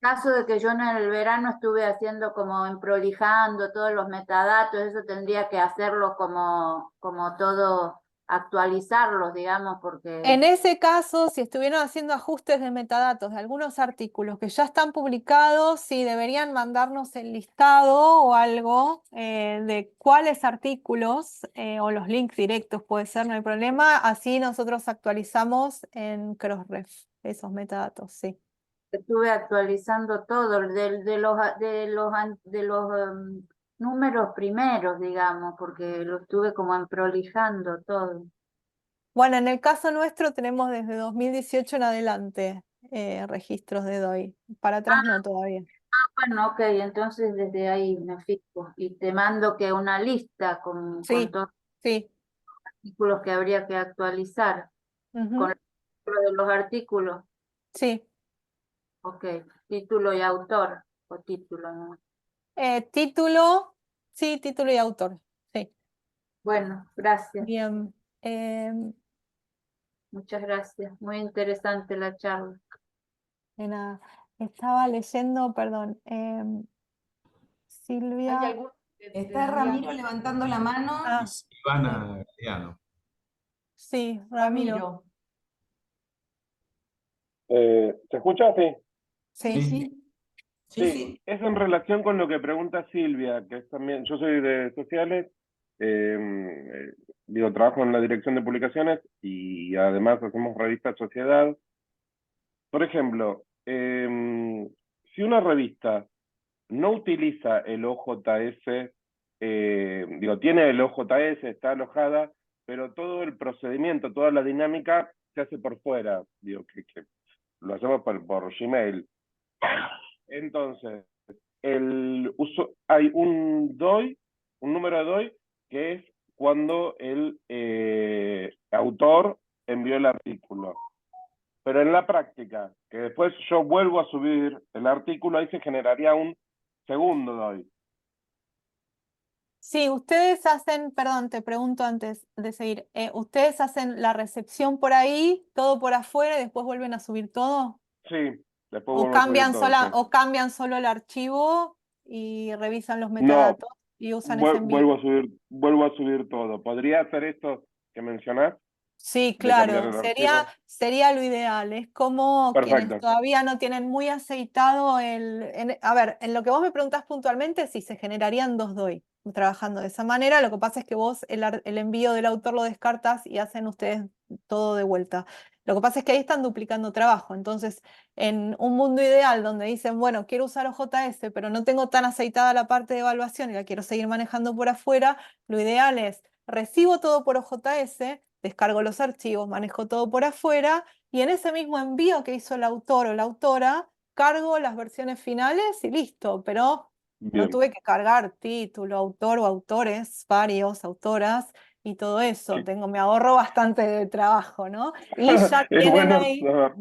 Speaker 8: Caso de que yo en el verano estuve haciendo como prolijando todos los metadatos, eso tendría que hacerlo como todo, actualizarlos, digamos, porque
Speaker 1: En ese caso, si estuvieron haciendo ajustes de metadatos de algunos artículos que ya están publicados, sí deberían mandarnos el listado o algo de cuáles artículos o los links directos puede ser, no hay problema. Así nosotros actualizamos en Crossref esos metadatos, sí.
Speaker 8: estuve actualizando todo, de los números primeros, digamos, porque lo estuve como prolijando todo.
Speaker 1: Bueno, en el caso nuestro tenemos desde 2018 en adelante registros de DOI. Para atrás no todavía.
Speaker 8: Bueno, ok, entonces desde ahí me fijo y te mando que una lista con
Speaker 1: Sí,
Speaker 8: todos
Speaker 1: sí.
Speaker 8: los artículos que habría que actualizar, con
Speaker 1: Ujú,
Speaker 8: el título de los artículos,
Speaker 1: sí.
Speaker 8: ok, título y autor, o título, ¿no?
Speaker 1: Título, sí, título y autor. Sí.
Speaker 8: Bueno, gracias,
Speaker 1: Bien.
Speaker 8: muchas gracias, muy interesante la charla.
Speaker 1: De nada. Estaba leyendo, perdón.
Speaker 4: ¿Hay
Speaker 1: Silvia.
Speaker 4: algún que
Speaker 3: Está
Speaker 4: tendría-
Speaker 3: Ramiro levantando la mano.
Speaker 1: Ah,
Speaker 2: Ivana Galeano.
Speaker 1: sí, Ramiro.
Speaker 9: ¿Se escucha? Sí.
Speaker 1: Sí.
Speaker 2: Sí.
Speaker 9: Sí, es en relación con lo que pregunta Silvia, que es también, yo soy de sociales, trabajo en la dirección de publicaciones y además hacemos revista Sociedad. Por ejemplo, si una revista no utiliza el OJS, tiene el OJS, está alojada, pero todo el procedimiento, toda la dinámica se hace por fuera, que lo hacemos por Gmail. Entonces, hay un DOI, un número de DOI, que es cuando el autor envió el artículo. Pero en la práctica, que después yo vuelvo a subir el artículo, ahí se generaría un segundo DOI.
Speaker 1: Sí, ustedes hacen, perdón, te pregunto antes de seguir, ¿ustedes hacen la recepción por ahí, todo por afuera y después vuelven a subir todo?
Speaker 9: Sí, después
Speaker 1: ¿O
Speaker 9: vuelvo a subir todo, sí.
Speaker 1: cambian solo el archivo y revisan los
Speaker 9: No,
Speaker 1: metadatos y usan ese envío?
Speaker 9: vuelvo a subir todo. ¿Podría hacer esto que mencionás?
Speaker 1: Sí,
Speaker 9: De cambiar
Speaker 1: claro,
Speaker 9: el archivo.
Speaker 1: sería lo ideal. Es como quienes
Speaker 9: Perfecto.
Speaker 1: todavía no tienen muy aceitado a ver, en lo que vos me preguntás puntualmente, si se generarían dos DOI trabajando de esa manera. Lo que pasa es que vos el envío del autor lo descartas y hacen ustedes todo de vuelta. Lo que pasa es que ahí están duplicando trabajo. Entonces, en un mundo ideal donde dicen, bueno, quiero usar OJS, pero no tengo tan aceitada la parte de evaluación y la quiero seguir manejando por afuera, lo ideal es recibo todo por OJS, descargo los archivos, manejo todo por afuera y en ese mismo envío que hizo el autor o la autora, cargo las versiones finales y listo, pero no
Speaker 9: Bien.
Speaker 1: tuve que cargar título, autor o autores, varios, autoras y todo eso.
Speaker 9: Sí.
Speaker 1: Me ahorro bastante de trabajo, ¿no? Y ya
Speaker 9: Es
Speaker 1: tienen
Speaker 9: bueno
Speaker 1: ahí,
Speaker 9: saber.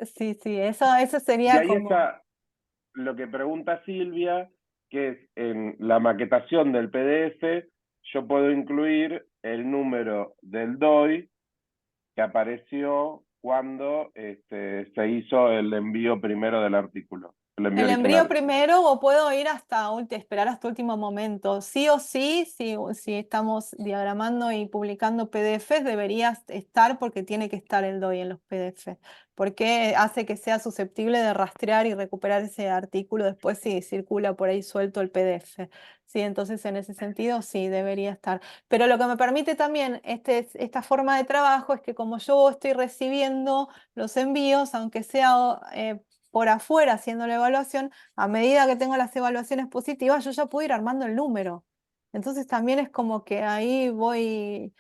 Speaker 1: sí, eso
Speaker 9: Y
Speaker 1: sería
Speaker 9: ahí
Speaker 1: como,
Speaker 9: está lo que pregunta Silvia, que es en la maquetación del PDF, yo puedo incluir el número del DOI que apareció cuando se hizo el envío primero del artículo. el envío
Speaker 1: El envío
Speaker 9: original.
Speaker 1: primero o puedo ir esperar hasta último momento. Sí o sí, si estamos diagramando y publicando PDFs, debería estar porque tiene que estar el DOI en los PDFs, porque hace que sea susceptible de rastrear y recuperar ese artículo después si circula por ahí suelto el PDF. Sí, entonces en ese sentido sí debería estar. Pero lo que me permite también esta forma de trabajo es que como yo estoy recibiendo los envíos, aunque sea por afuera haciendo la evaluación, a medida que tengo las evaluaciones positivas, yo ya puedo ir armando el número. Entonces también es como que ahí voy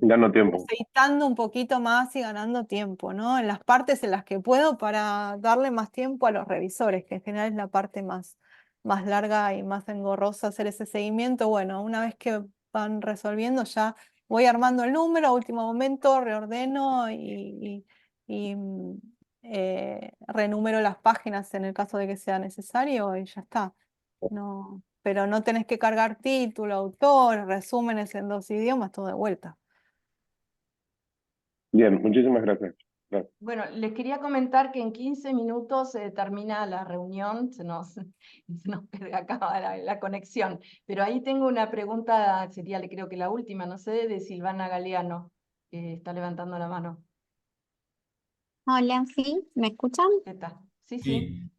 Speaker 9: Gano tiempo.
Speaker 1: aceitando un poquito más y ganando tiempo, ¿no? En las partes en las que puedo para darle más tiempo a los revisores, que en general es la parte más larga y más engorrosa hacer ese seguimiento. Bueno, una vez que van resolviendo, ya voy armando el número, a último momento reordeno renumero las páginas en el caso de que sea necesario y ya está. No, pero no tenés que cargar título, autor, resúmenes en 2 idiomas, todo de vuelta.
Speaker 9: Bien, muchísimas gracias. Gracias.
Speaker 4: Bueno, les quería comentar que en 15 minutos termina la reunión, se nos acaba la conexión, pero ahí tengo una pregunta, sería creo que la última, no sé, de Silvana Galeano, que está levantando la mano.
Speaker 6: Hola, sí, ¿me escuchan?
Speaker 4: ¿Qué tal? Sí,
Speaker 2: Sí.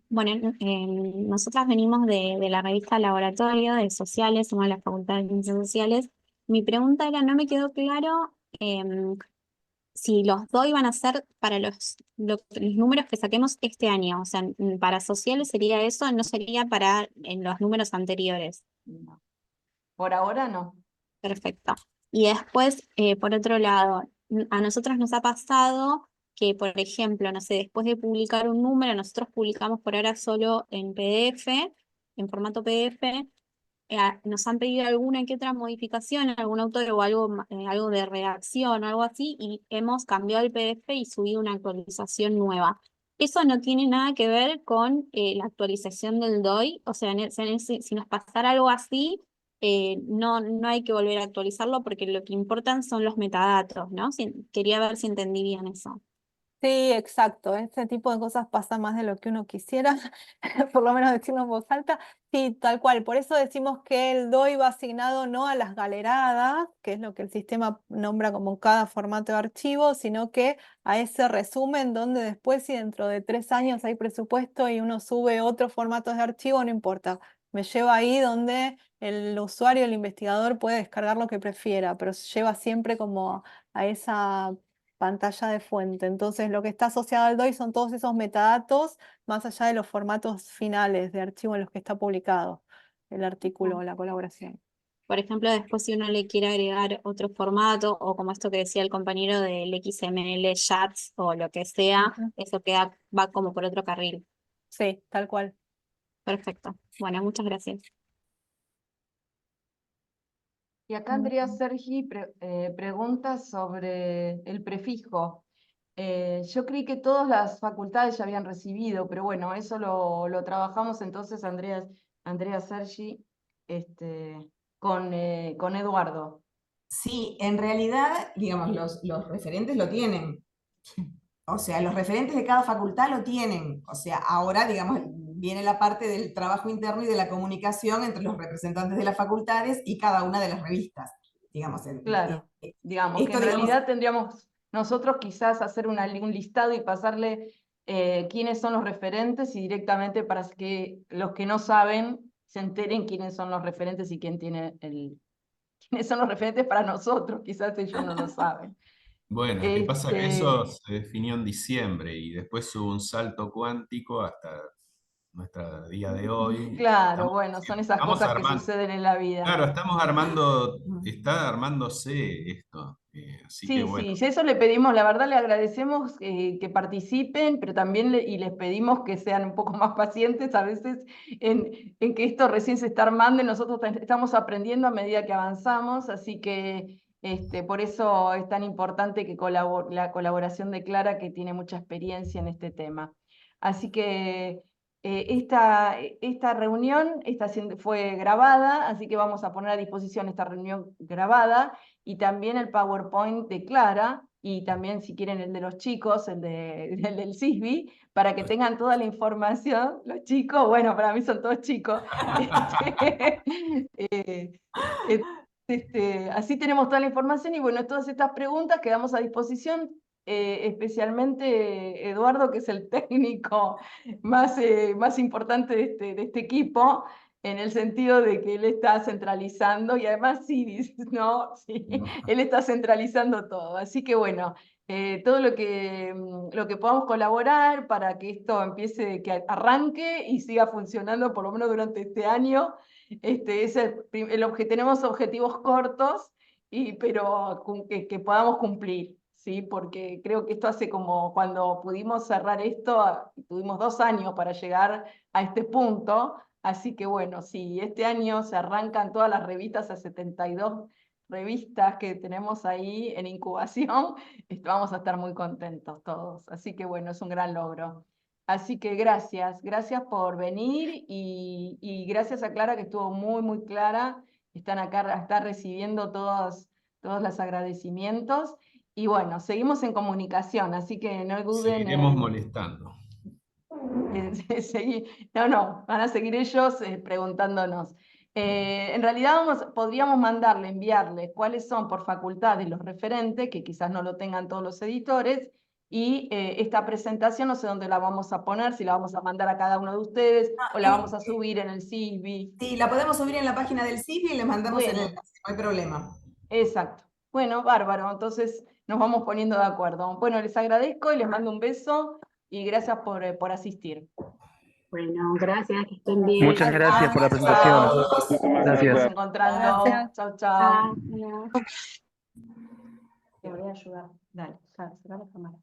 Speaker 6: Bueno, nosotras venimos de la revista Laboratorio de Sociales, somos de la Facultad de Ciencias Sociales. Mi pregunta era, no me quedó claro si los DOI van a ser para los números que saquemos este año. O sea, para sociales sería eso, no sería para en los números anteriores.
Speaker 4: No. Por ahora no.
Speaker 6: Perfecto. Y después, por otro lado, a nosotros nos ha pasado que, por ejemplo, no sé, después de publicar un número, nosotros publicamos por ahora solo en PDF, en formato PDF, nos han pedido alguna que otra modificación, algún autor o algo de redacción o algo así, y hemos cambiado el PDF y subido una actualización nueva. Eso no tiene nada que ver con la actualización del DOI, o sea, si nos pasara algo así, no hay que volver a actualizarlo porque lo que importan son los metadatos, ¿no? Quería ver si entendí bien eso.
Speaker 1: Sí, exacto. Este tipo de cosas pasa más de lo que uno quisiera, por lo menos decirlo en voz alta. Sí, tal cual. Por eso decimos que el DOI va asignado no a las galeradas, que es lo que el sistema nombra como cada formato de archivo, sino que a ese resumen donde después, si dentro de 3 años hay presupuesto y uno sube otros formatos de archivo, no importa. Me lleva ahí donde el usuario, el investigador puede descargar lo que prefiera, pero se lleva siempre como a esa pantalla de fuente. Entonces, lo que está asociado al DOI son todos esos metadatos, más allá de los formatos finales de archivo en los que está publicado el artículo o la colaboración.
Speaker 6: Por ejemplo, después si uno le quiere agregar otro formato, o como esto que decía el compañero del XML chats o lo que sea,
Speaker 1: Ujú.
Speaker 6: eso va como por otro carril.
Speaker 1: Sí, tal cual.
Speaker 6: Perfecto. Bueno, muchas gracias.
Speaker 4: Y acá Andrea Sergi pregunta sobre el prefijo. Yo creí que todas las facultades ya habían recibido, pero bueno, eso lo trabajamos entonces, Andrea Sergi, con Eduardo.
Speaker 3: Sí, en realidad, digamos, los referentes lo tienen. O sea, los referentes de cada facultad lo tienen. O sea, ahora, digamos, viene la parte del trabajo interno y de la comunicación entre los representantes de las facultades y cada una de las revistas. Digamos,
Speaker 4: Claro, digamos que
Speaker 3: esto,
Speaker 4: en
Speaker 3: digamos,
Speaker 4: realidad tendríamos nosotros quizás hacer un listado y pasarle quiénes son los referentes y directamente para que los que no saben se enteren quiénes son los referentes y quiénes son los referentes para nosotros, quizás ellos no lo saben.
Speaker 2: Bueno, ¿qué pasa? Que eso se definió en diciembre y después hubo un salto cuántico hasta nuestro día de hoy.
Speaker 4: Claro, bueno, son esas
Speaker 2: Estamos
Speaker 4: cosas que
Speaker 2: armando,
Speaker 4: suceden en la vida.
Speaker 2: claro, estamos armando, está armándose esto. Así que
Speaker 4: Sí,
Speaker 2: bueno,
Speaker 4: sí, eso le pedimos, la verdad le agradecemos que participen, pero también y les pedimos que sean un poco más pacientes a veces en que esto recién se está armando y nosotros estamos aprendiendo a medida que avanzamos, así que por eso es tan importante que la colaboración de Clara, que tiene mucha experiencia en este tema. Así que esta reunión fue grabada, así que vamos a poner a disposición esta reunión grabada y también el PowerPoint de Clara y también si quieren el de los chicos, el del CISBI, para que tengan toda la información. Los chicos, bueno, para mí son todos chicos. Así tenemos toda la información y bueno, todas estas preguntas quedamos a disposición, especialmente Eduardo, que es el técnico más importante de este equipo, en el sentido de que él está centralizando, y además sí, ¿no? Sí, él está centralizando todo. Así que bueno, todo lo que podamos colaborar para que esto empiece, que arranque y siga funcionando por lo menos durante este año. Tenemos objetivos cortos, pero que podamos cumplir, ¿sí? Porque creo que esto hace como cuando pudimos cerrar esto, tuvimos 2 años para llegar a este punto. Así que bueno, si este año se arrancan todas las revistas, a 72 revistas que tenemos ahí en incubación, vamos a estar muy contentos todos. Así que bueno, es un gran logro. Así que gracias por venir y gracias a Clara, que estuvo muy clara. Están acá, está recibiendo todos los agradecimientos. Y bueno, seguimos en comunicación, así que no duden
Speaker 2: Seguiremos
Speaker 4: en...
Speaker 2: molestando.
Speaker 4: No, van a seguir ellos preguntándonos. En realidad podríamos enviarles cuáles son por facultades los referentes, que quizás no lo tengan todos los editores, y esta presentación no sé dónde la vamos a poner, si la vamos a mandar a cada uno de ustedes o la vamos a subir en el CISBI.
Speaker 3: Sí, la podemos subir en la página del CISBI y les mandamos el enlace, no hay problema.
Speaker 4: Exacto. Bueno, bárbaro, entonces nos vamos poniendo de acuerdo. Bueno, les agradezco y les mando un beso y gracias por asistir.
Speaker 8: Bueno, gracias, que estén bien.
Speaker 10: Muchas gracias por la presentación. Gracias.
Speaker 4: Nos encontrando.
Speaker 1: Gracias.
Speaker 4: Chau.
Speaker 6: Gracias.
Speaker 4: Te voy a ayudar. Dale, cerra la cámara.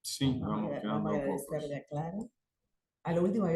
Speaker 2: Sí, vamos quedando
Speaker 3: Vamos a
Speaker 2: pocos.
Speaker 3: agradecerle a Clara. A lo último